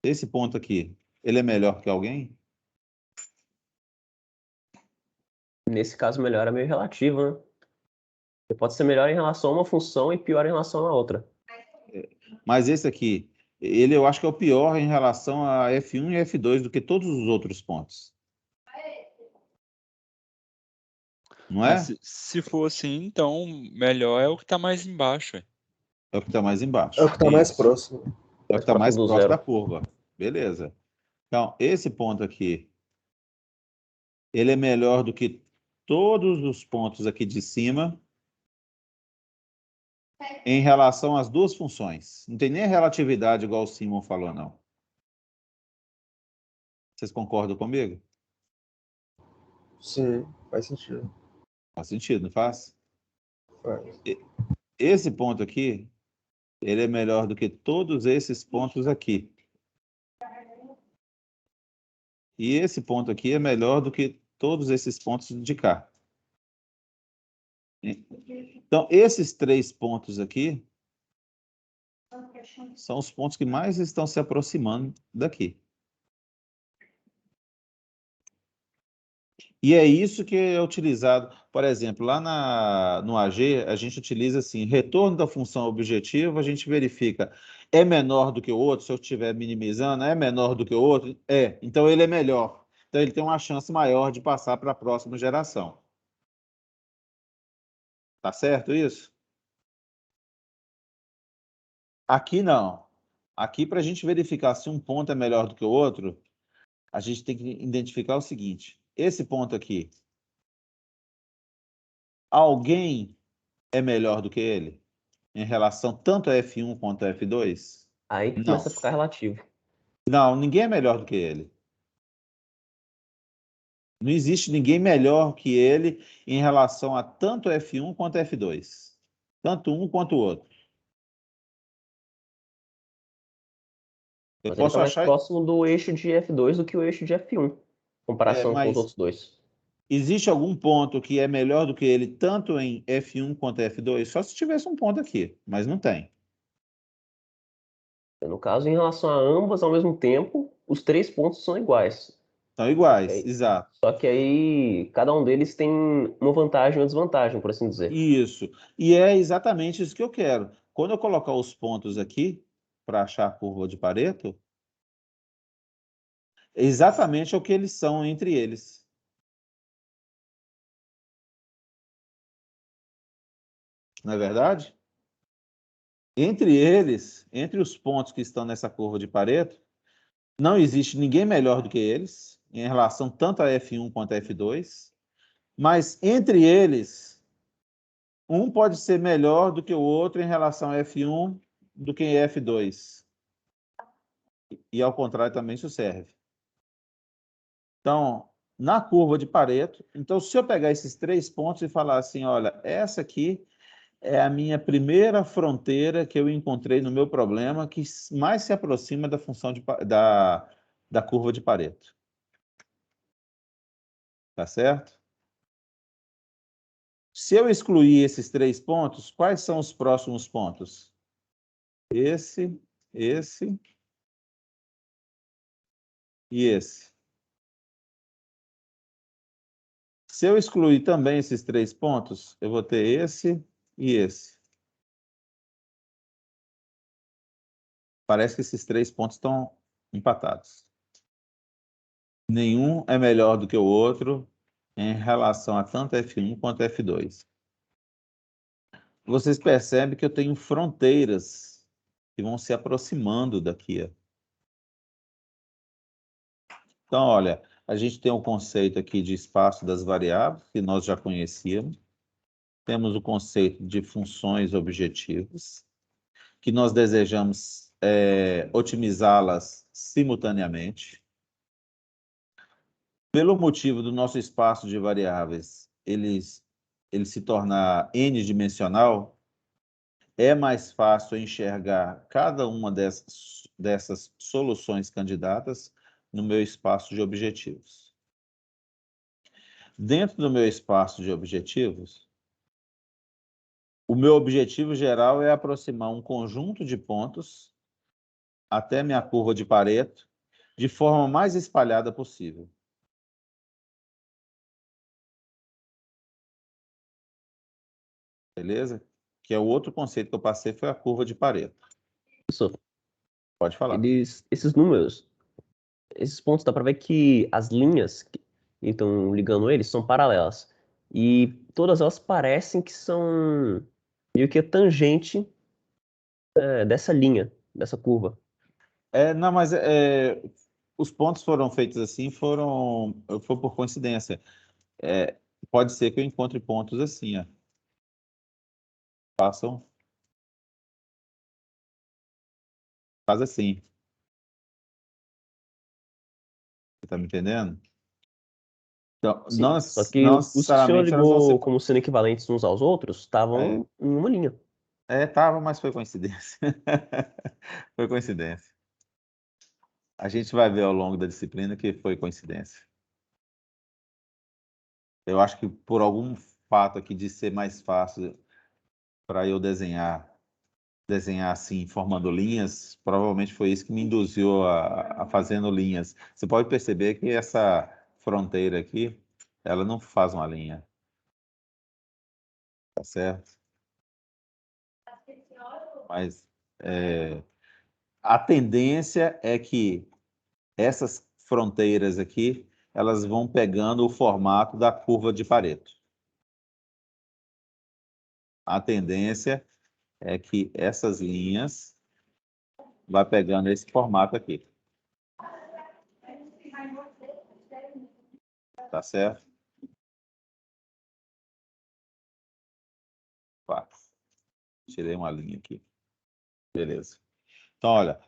Esse ponto aqui, ele é melhor que alguém? Nesse caso, melhor é meio relativo, né? Você pode ser melhor em relação a uma função e pior em relação a outra. Mas esse aqui, ele eu acho que é o pior em relação a F1 e F2 do que todos os outros pontos. Não é? Se for assim, então melhor é o que está mais embaixo. É o que está mais embaixo. É o que tá mais Isso. próximo. É o que está mais do próximo zero. da curva. Beleza. Então, esse ponto aqui, ele é melhor do que todos os pontos aqui de cima em relação às duas funções. Não tem nem relatividade igual o Simon falou, não. Vocês concordam comigo? Sim, faz sentido. Faz sentido, não faz? Faz. Esse ponto aqui, ele é melhor do que todos esses pontos aqui. E esse ponto aqui é melhor do que todos esses pontos de cá. Então, esses três pontos aqui são os pontos que mais estão se aproximando daqui. E é isso que é utilizado, por exemplo, lá no AG, a gente utiliza assim, retorno da função objetiva, a gente verifica, é menor do que o outro, se eu estiver minimizando, é menor do que o outro? É, então ele é melhor. Então ele tem uma chance maior de passar para a próxima geração. Tá certo isso? Aqui não. Aqui, para a gente verificar se um ponto é melhor do que o outro, a gente tem que identificar o seguinte: esse ponto aqui, alguém é melhor do que ele em relação tanto a F1 quanto a F2? Aí que Não. começa a ficar relativo. Não, ninguém é melhor do que ele. Não existe ninguém melhor que ele em relação a tanto F1 quanto F2. Tanto um quanto o outro. Eu Mas ele posso está mais achar. próximo do eixo de F2 do que o eixo de F1, em comparação com os Mas outros dois. existe algum ponto que é melhor do que ele, tanto em F1 quanto F2? Só se tivesse um ponto aqui, mas não tem. No caso, em relação a ambas ao mesmo tempo, os 3 pontos são iguais. São iguais, Ok? exato. Só que aí cada um deles tem uma vantagem ou desvantagem, por assim dizer. Isso. E é exatamente isso que eu quero. Quando eu colocar os pontos aqui, para achar a curva de Pareto, é exatamente o que eles são entre eles. Não é verdade? Entre eles, entre os pontos que estão nessa curva de Pareto, não existe ninguém melhor do que eles, em relação tanto a F1 quanto a F2, mas entre eles, um pode ser melhor do que o outro em relação a F1 do que a F2. E ao contrário também isso serve. Então, na curva de Pareto, então se eu pegar esses 3 pontos e falar assim, olha, essa aqui é a minha primeira fronteira que eu encontrei no meu problema que mais se aproxima da função da curva de Pareto. Tá certo? Se eu excluir esses 3 pontos, quais são os próximos pontos? Esse e esse. Se eu excluir também esses 3 pontos, eu vou ter esse e esse. Parece que esses 3 pontos estão empatados. Nenhum é melhor do que o outro em relação a tanto F1 quanto F2. Vocês percebem que eu tenho fronteiras que vão se aproximando daqui. Então, olha, a gente tem o conceito aqui de espaço das variáveis, que nós já conhecíamos. Temos o conceito de funções objetivas, que nós desejamos otimizá-las simultaneamente. Pelo motivo do nosso espaço de variáveis, ele se tornar n-dimensional, é mais fácil enxergar cada uma dessas soluções candidatas no meu espaço de objetivos. Dentro do meu espaço de objetivos, o meu objetivo geral é aproximar um conjunto de pontos até minha curva de Pareto de forma mais espalhada possível. Beleza? Que é o outro conceito que eu passei, foi a curva de Pareto. Isso. Pode falar. Esses números, esses pontos, dá para ver que as linhas que estão ligando eles são paralelas. E todas elas parecem que são meio que a tangente dessa linha, dessa curva. Não, mas os pontos foram feitos assim, foi por coincidência. É, pode ser que eu encontre pontos assim, ó. Faz assim. Você tá me entendendo? Então, Sim. Só que não os que o senhor necessariamente elas vão ser. ligou como sendo equivalentes uns aos outros É, estavam em uma linha. tava, mas foi coincidência. Foi coincidência. A gente vai ver ao longo da disciplina que foi coincidência. Eu acho que por algum fato aqui de ser mais fácil para eu desenhar assim, formando linhas, provavelmente foi isso que me induziu a fazendo linhas. Você pode perceber que essa fronteira aqui, ela não faz uma linha. Tá certo? Mas a tendência é que essas fronteiras aqui, elas vão pegando o formato da curva de Pareto. A tendência é que essas linhas vai pegando esse formato aqui. Tá certo? Pá, tirei uma linha aqui. Beleza. Então, olha,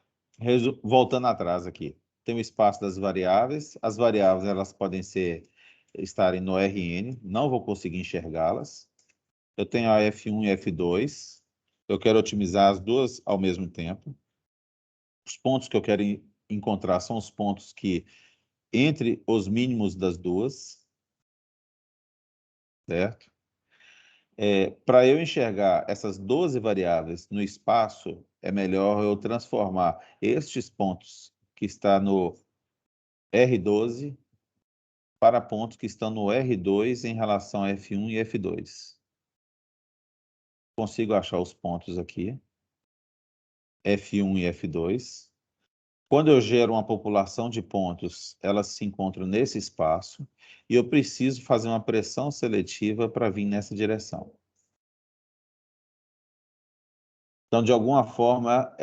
voltando atrás aqui. Tem o espaço das variáveis. As variáveis, elas podem estarem no Rn. Não vou conseguir enxergá-las. Eu tenho a F1 e F2. Eu quero otimizar as duas ao mesmo tempo. Os pontos que eu quero encontrar são os pontos que entre os mínimos das duas, certo? Para eu enxergar essas 12 variáveis no espaço, é melhor eu transformar estes pontos que estão no R12 para pontos que estão no R2 em relação a F1 e F2. Consigo achar os pontos aqui, F1 e F2. Quando eu gero uma população de pontos, elas se encontram nesse espaço e eu preciso fazer uma pressão seletiva para vir nessa direção. Então, de alguma forma,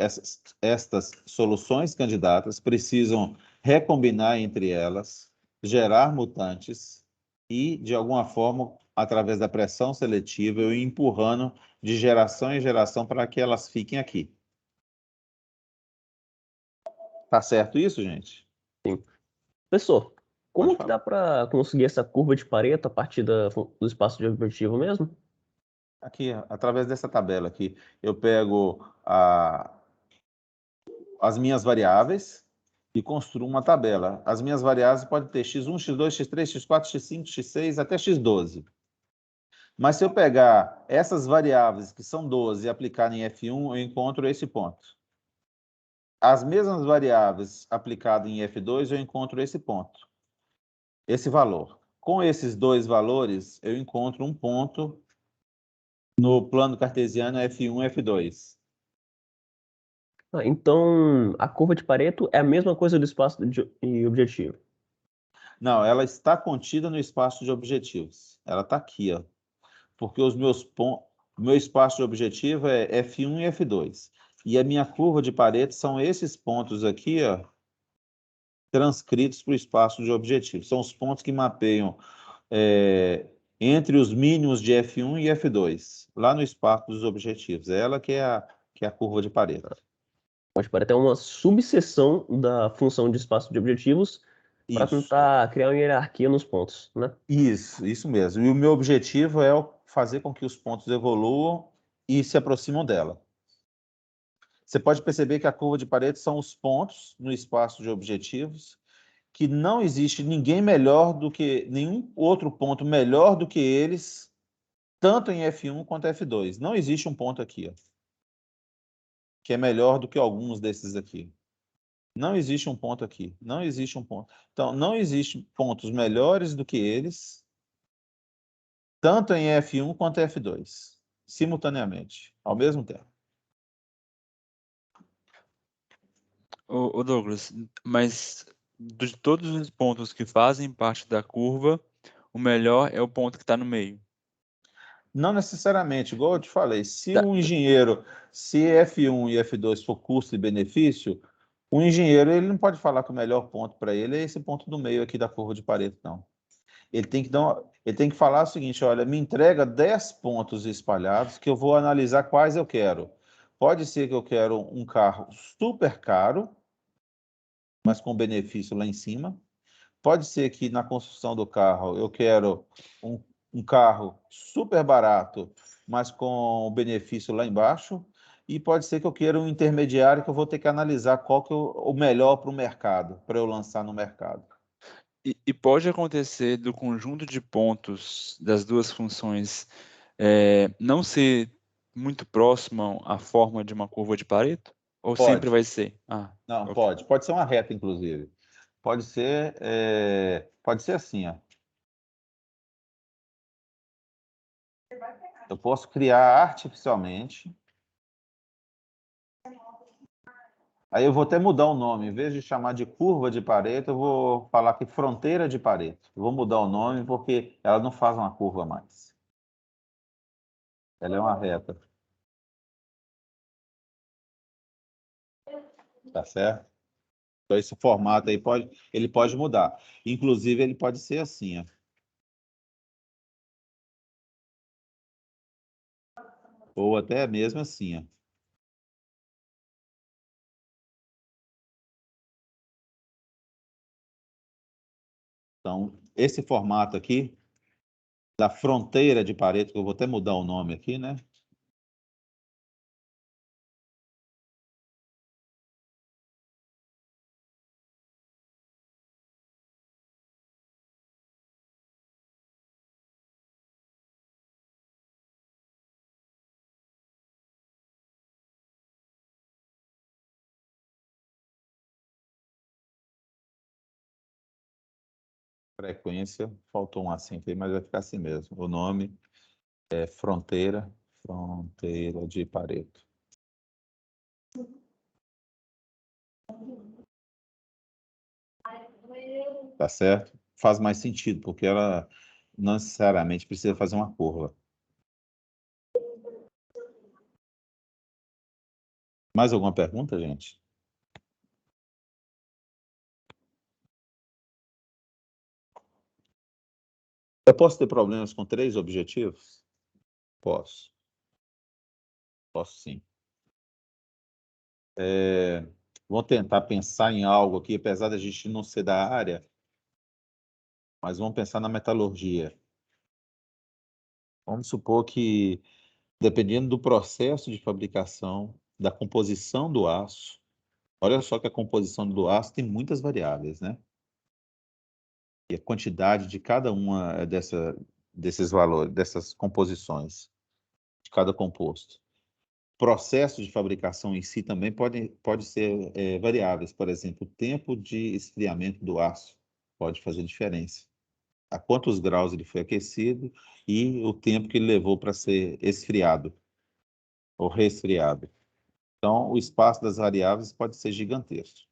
estas soluções candidatas precisam recombinar entre elas, gerar mutantes e, de alguma forma, através da pressão seletiva, eu ir empurrando de geração em geração para que elas fiquem aqui. Tá certo isso, gente? Sim. Professor, como Pode que falar. dá para conseguir essa curva de Pareto a partir do espaço de objetivo mesmo? Aqui, através dessa tabela aqui, eu pego as minhas variáveis e construo uma tabela. As minhas variáveis podem ter x1, x2, x3, x4, x5, x6, até x12. Mas se eu pegar essas variáveis, que são 12, e aplicar em F1, eu encontro esse ponto. As mesmas variáveis aplicadas em F2, eu encontro esse ponto, esse valor. Com esses dois valores, eu encontro um ponto no plano cartesiano F1 e F2. Então, a curva de Pareto é a mesma coisa do espaço e objetivo. Não, ela está contida no espaço de objetivos. Ela está aqui, ó. Porque o meu espaço de objetivo é F1 e F2. E a minha curva de Pareto são esses pontos aqui, ó, transcritos para o espaço de objetivo. São os pontos que mapeiam entre os mínimos de F1 e F2, lá no espaço dos objetivos. É ela que é a curva de Pareto. Pode parecer uma subseção da função de espaço de objetivos para Isso. tentar criar uma hierarquia nos pontos, né? Isso mesmo. E o meu objetivo é fazer com que os pontos evoluam e se aproximam dela. Você pode perceber que a curva de Pareto são os pontos no espaço de objetivos, que não existe ninguém melhor do que, nenhum outro ponto melhor do que eles, tanto em F1 quanto F2. Não existe um ponto aqui, ó, que é melhor do que alguns desses aqui. Não existe um ponto aqui. Não existe um ponto. Então, não existem pontos melhores do que eles, tanto em F1 quanto F2, simultaneamente, ao mesmo tempo. Ô Douglas, mas de todos os pontos que fazem parte da curva, o melhor é o ponto que está no meio. Não necessariamente, igual eu te falei, se Tá. o engenheiro, se F1 e F2 for custo e benefício, o engenheiro ele não pode falar que o melhor ponto para ele é esse ponto do meio aqui da curva de Pareto, não. Ele tem que falar o seguinte, olha, me entrega 10 pontos espalhados que eu vou analisar quais eu quero. Pode ser que eu quero um carro super caro, mas com benefício lá em cima. Pode ser que na construção do carro eu quero um carro super barato, mas com benefício lá embaixo. E pode ser que eu queira um intermediário que eu vou ter que analisar qual que é o melhor para o mercado, para eu lançar no mercado. E pode acontecer do conjunto de pontos das duas funções não ser muito próximo à forma de uma curva de Pareto? Ou sempre Pode. vai ser? Ah, Não, ok. pode. Pode ser uma reta, inclusive. Pode ser assim, ó. Eu posso criar artificialmente. Aí eu vou até mudar o nome. Em vez de chamar de curva de Pareto, eu vou falar que fronteira de Pareto. Eu vou mudar o nome porque ela não faz uma curva mais. Ela é uma reta. Tá certo? Então esse formato aí ele pode mudar. Inclusive ele pode ser assim, ó. Ou até mesmo assim, ó. Então, esse formato aqui, da fronteira de Pareto, que eu vou até mudar o nome aqui, né? Frequência, faltou um acento aí, mas vai ficar assim mesmo. O nome é fronteira de Pareto. Tá certo? Faz mais sentido, porque ela não necessariamente precisa fazer uma curva. Mais alguma pergunta, gente? Eu posso ter problemas com 3 objetivos? Posso. Posso sim. Vou tentar pensar em algo aqui, apesar da gente não ser da área, mas vamos pensar na metalurgia. Vamos supor que, dependendo do processo de fabricação, da composição do aço, olha só que a composição do aço tem muitas variáveis, né? E a quantidade de cada uma desses valores, dessas composições, de cada composto. Processo de fabricação em si também pode ser variáveis. Por exemplo, o tempo de esfriamento do aço pode fazer diferença. A quantos graus ele foi aquecido e o tempo que ele levou para ser esfriado ou resfriado. Então, o espaço das variáveis pode ser gigantesco.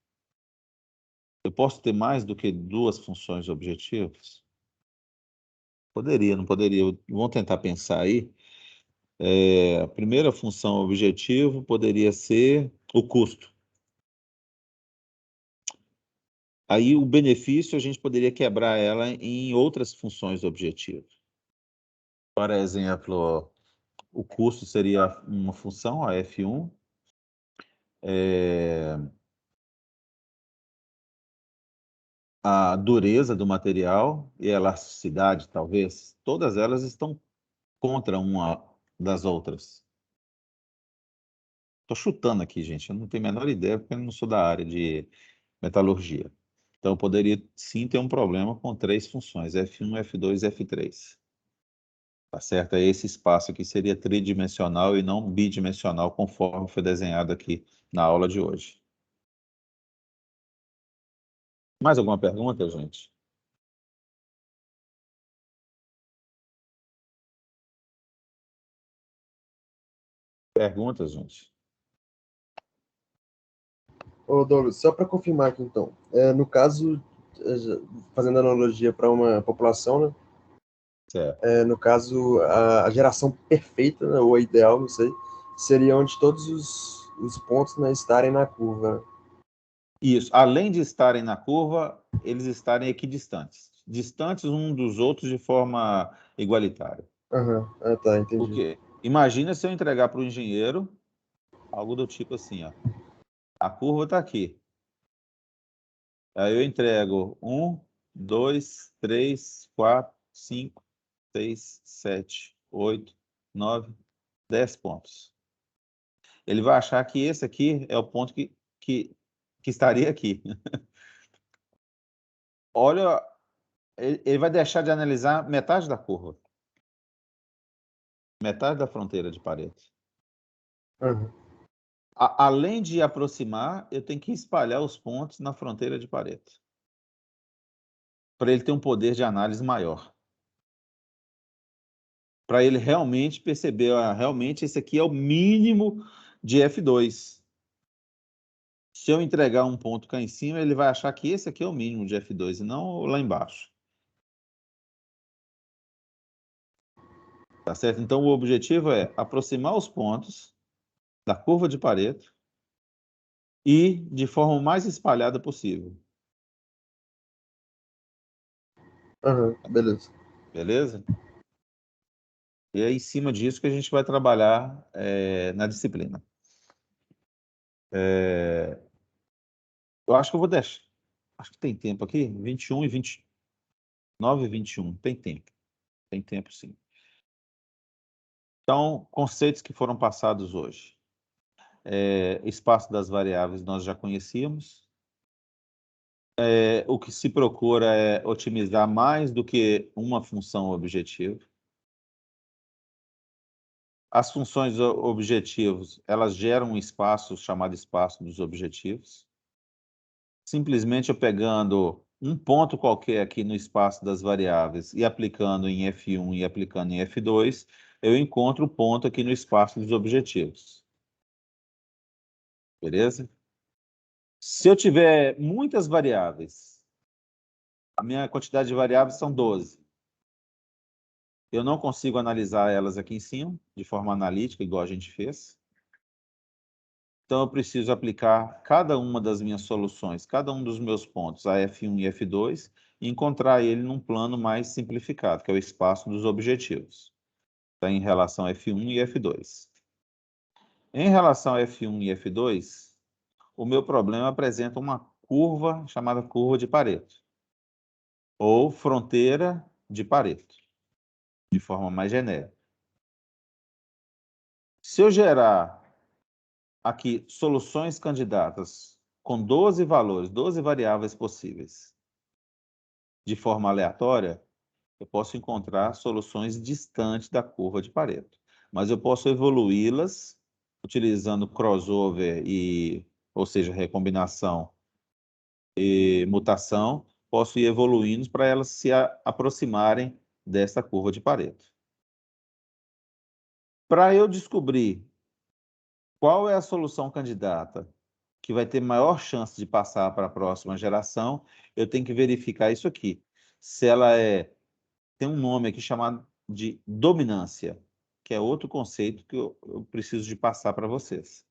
Eu posso ter mais do que 2 funções objetivas? Poderia, não poderia? Vamos tentar pensar aí. A primeira função objetivo poderia ser o custo. Aí o benefício a gente poderia quebrar ela em outras funções objetivas. Por exemplo, o custo seria uma função, a F1. A dureza do material e a elasticidade, talvez, todas elas estão contra uma das outras. Estou chutando aqui, gente, eu não tenho a menor ideia, porque eu não sou da área de metalurgia. Então, eu poderia sim ter um problema com 3 funções, F1, F2 e F3. Tá certo? Esse espaço aqui seria tridimensional e não bidimensional, conforme foi desenhado aqui na aula de hoje. Mais alguma pergunta, gente? Perguntas, gente? Ô, Douglas, só para confirmar aqui então, no caso, fazendo analogia para uma população, né? Certo. No caso, a geração perfeita, né, ou a ideal, não sei, seria onde todos os pontos, né, estarem na curva. Isso. Além de estarem na curva, eles estarem equidistantes. Distantes um dos outros de forma igualitária. Aham, tá, Por entendi. quê? Imagina se eu entregar para o engenheiro algo do tipo assim, ó. A curva está aqui. Aí eu entrego 1, 2, 3, 4, 5, 6, 7, 8, 9, 10 pontos. Ele vai achar que esse aqui é o ponto que estaria aqui. Olha, ele vai deixar de analisar metade da curva. Metade da fronteira de Pareto. Aham. Além de aproximar, eu tenho que espalhar os pontos na fronteira de Pareto, para ele ter um poder de análise maior. para ele realmente perceber, realmente esse aqui é o mínimo de F2. Se eu entregar um ponto cá em cima, ele vai achar que esse aqui é o mínimo de F2 e não lá embaixo. Tá certo? Então, o objetivo é aproximar os pontos da curva de Pareto e de forma mais espalhada possível. Aham, beleza. Beleza? E é em cima disso que a gente vai trabalhar na disciplina. Eu acho que eu vou deixar. Acho que tem tempo aqui. 21 e 29 e 21. Tem tempo. Tem tempo, sim. Então, conceitos que foram passados hoje. Espaço das variáveis nós já conhecíamos. O que se procura é otimizar mais do que uma função objetivo. As funções objetivos, elas geram um espaço chamado espaço dos objetivos. Simplesmente eu pegando um ponto qualquer aqui no espaço das variáveis e aplicando em F1 e aplicando em F2, eu encontro o ponto aqui no espaço dos objetivos. Beleza? Se eu tiver muitas variáveis, a minha quantidade de variáveis são 12. Eu não consigo analisar elas aqui em cima, de forma analítica, igual a gente fez. Então, eu preciso aplicar cada uma das minhas soluções, cada um dos meus pontos, a F1 e F2, e encontrar ele num plano mais simplificado, que é o espaço dos objetivos. Tá, em relação a F1 e F2. Em relação a F1 e F2, o meu problema apresenta uma curva chamada curva de Pareto, ou fronteira de Pareto, de forma mais genérica. Se eu gerar aqui soluções candidatas com 12 valores, 12 variáveis possíveis, de forma aleatória, eu posso encontrar soluções distantes da curva de Pareto. Mas eu posso evoluí-las utilizando crossover ou seja, recombinação e mutação, posso ir evoluindo para elas se aproximarem dessa curva de Pareto. Para eu descobrir qual é a solução candidata que vai ter maior chance de passar para a próxima geração, eu tenho que verificar isso aqui. Se ela tem um nome aqui chamado de dominância, que é outro conceito que eu preciso de passar para vocês.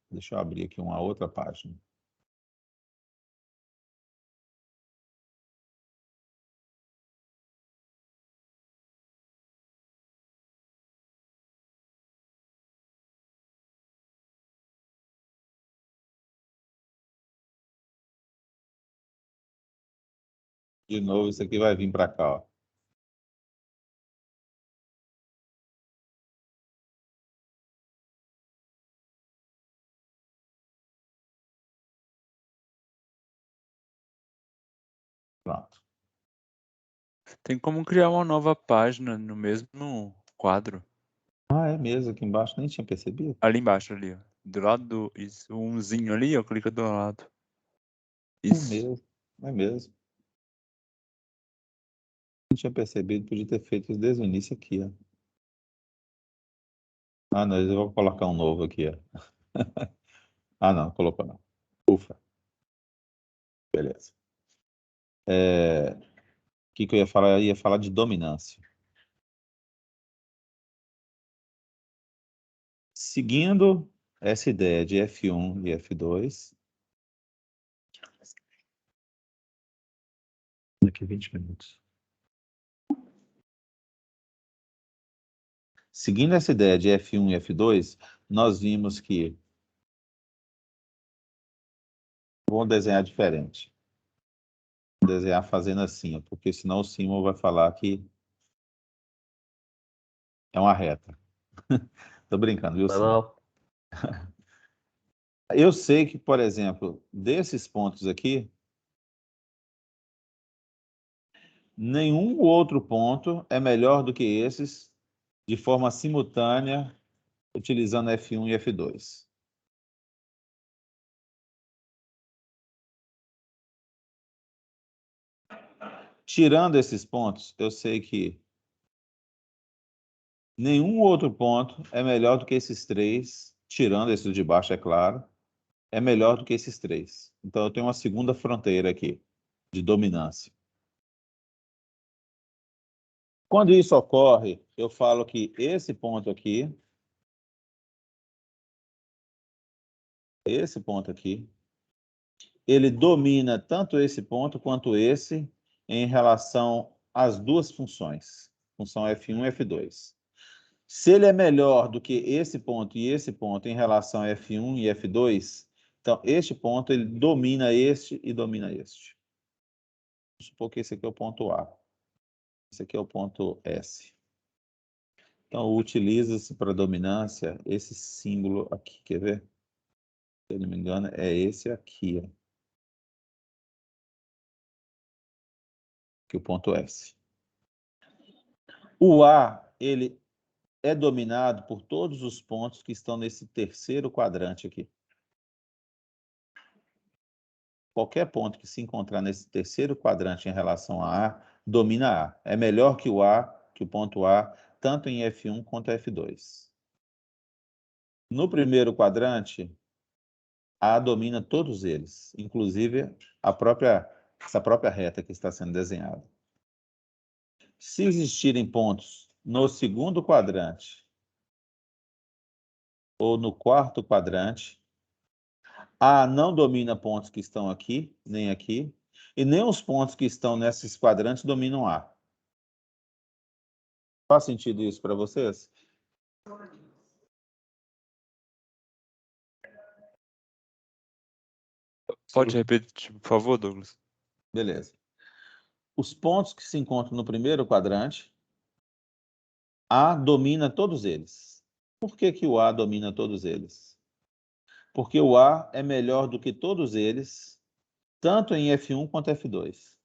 Deixa eu abrir aqui uma outra página. De novo, isso aqui vai vir para cá, ó. Pronto. Tem como criar uma nova página no mesmo quadro. Ah, é mesmo, aqui embaixo nem tinha percebido. Ali embaixo, ali, ó. Do lado do. Isso, o umzinho ali, ó. Clica do lado. Isso. É mesmo. Não tinha percebido, podia ter feito isso desde o início aqui, ó. Ah, não, eu vou colocar um novo aqui, ó. Ah, não, colocou não. Ufa. Beleza. O que eu ia falar? Eu ia falar de dominância. Seguindo essa ideia de F1 e F2. Daqui a 20 minutos. Seguindo essa ideia de F1 e F2, nós vimos que... Vamos desenhar diferente. Vou desenhar fazendo assim, ó, porque senão o Simon vai falar que é uma reta. Tô brincando, viu, Foi Simon? mal. Eu sei que, por exemplo, desses pontos aqui, nenhum outro ponto é melhor do que esses de forma simultânea, utilizando F1 e F2. Tirando esses pontos, eu sei que nenhum outro ponto é melhor do que esses três, tirando esses de baixo, é claro, é melhor do que esses três. Então, eu tenho uma segunda fronteira aqui, de dominância. Quando isso ocorre, eu falo que esse ponto aqui, ele domina tanto esse ponto quanto esse em relação às duas funções, função F1 e F2. Se ele é melhor do que esse ponto e esse ponto em relação a F1 e F2, então este ponto ele domina este e domina este. Vamos supor que esse aqui é o ponto A. Esse aqui é o ponto S. Então, utiliza-se para dominância esse símbolo aqui, quer ver? Se eu não me engano, é esse aqui, ó. Que é o ponto S. O A, ele é dominado por todos os pontos que estão nesse terceiro quadrante aqui. Qualquer ponto que se encontrar nesse terceiro quadrante em relação a A, domina A. É melhor que o A, que o ponto A, tanto em F1 quanto F2. No primeiro quadrante, A domina todos eles, inclusive essa própria reta que está sendo desenhada. Se existirem pontos no segundo quadrante ou no quarto quadrante, A não domina pontos que estão aqui, e nem os pontos que estão nesses quadrantes dominam A. Faz sentido isso para vocês? Pode repetir, por favor, Douglas? Beleza. Os pontos que se encontram no primeiro quadrante, A domina todos eles. Por que que o A domina todos eles? Porque o A é melhor do que todos eles, tanto em F1 quanto F2.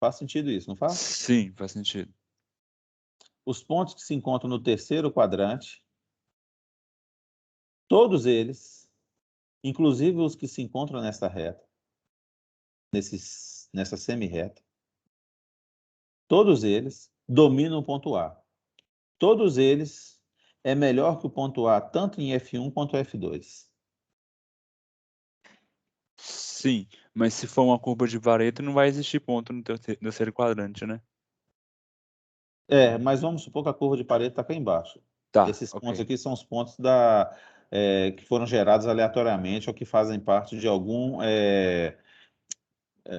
Faz sentido isso, não faz? Sim, faz sentido. Os pontos que se encontram no terceiro quadrante, todos eles, inclusive os que se encontram nesta reta, nessa semi-reta, todos eles dominam o ponto A. Todos eles é melhor que o ponto A, tanto em F1 quanto F2. Sim, mas se for uma curva de Pareto, não vai existir ponto no terceiro quadrante, né? É, mas vamos supor que a curva de Pareto está cá embaixo. Tá, Esses pontos ok. aqui são os pontos que foram gerados aleatoriamente ou que fazem parte de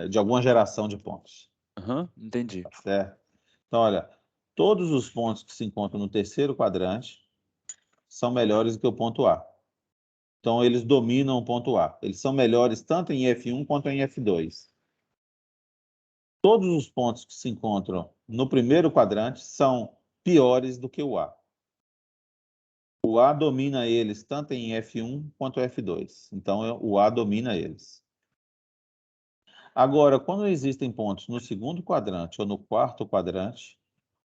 de alguma geração de pontos. Aham, entendi. Tá certo? Então, olha, todos os pontos que se encontram no terceiro quadrante são melhores do que o ponto A. Então, eles dominam o ponto A. Eles são melhores tanto em F1 quanto em F2. Todos os pontos que se encontram no primeiro quadrante são piores do que o A. O A domina eles tanto em F1 quanto F2. Então, o A domina eles. Agora, quando existem pontos no segundo quadrante ou no quarto quadrante,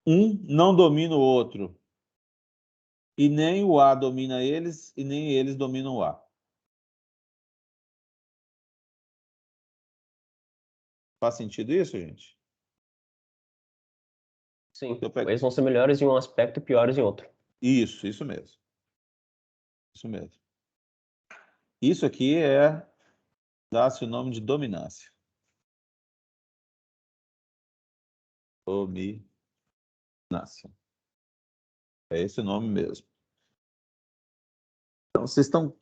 um não domina o outro. E nem o A domina eles, e nem eles dominam o A. Faz sentido isso, gente? Sim, Eu pego... eles vão ser melhores em um aspecto e piores em outro. Isso mesmo. Isso mesmo. Isso aqui dá-se o nome de dominância. Dominância. É esse o nome mesmo. Então, vocês estão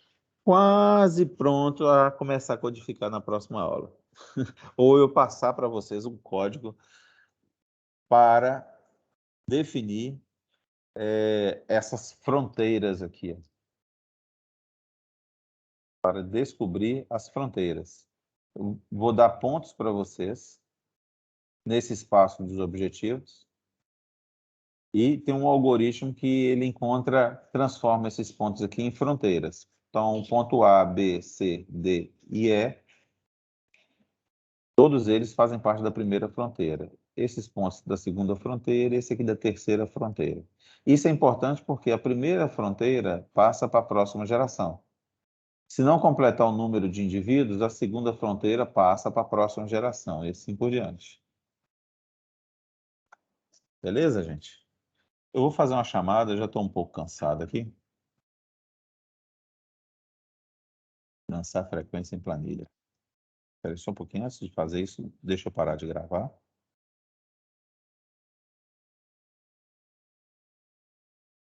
quase prontos a começar a codificar na próxima aula. Ou eu passar para vocês um código para definir essas fronteiras aqui. Para descobrir as fronteiras. Eu vou dar pontos para vocês nesse espaço dos objetivos. E tem um algoritmo que ele transforma esses pontos aqui em fronteiras. Então, o ponto A, B, C, D e E, todos eles fazem parte da primeira fronteira. Esses pontos da segunda fronteira, esse aqui da terceira fronteira. Isso é importante porque a primeira fronteira passa para a próxima geração. Se não completar o número de indivíduos, a segunda fronteira passa para a próxima geração, e assim por diante. Beleza, gente? Eu vou fazer uma chamada, eu já estou um pouco cansado aqui. Lançar frequência em planilha. Espera só um pouquinho, antes de fazer isso, deixa eu parar de gravar.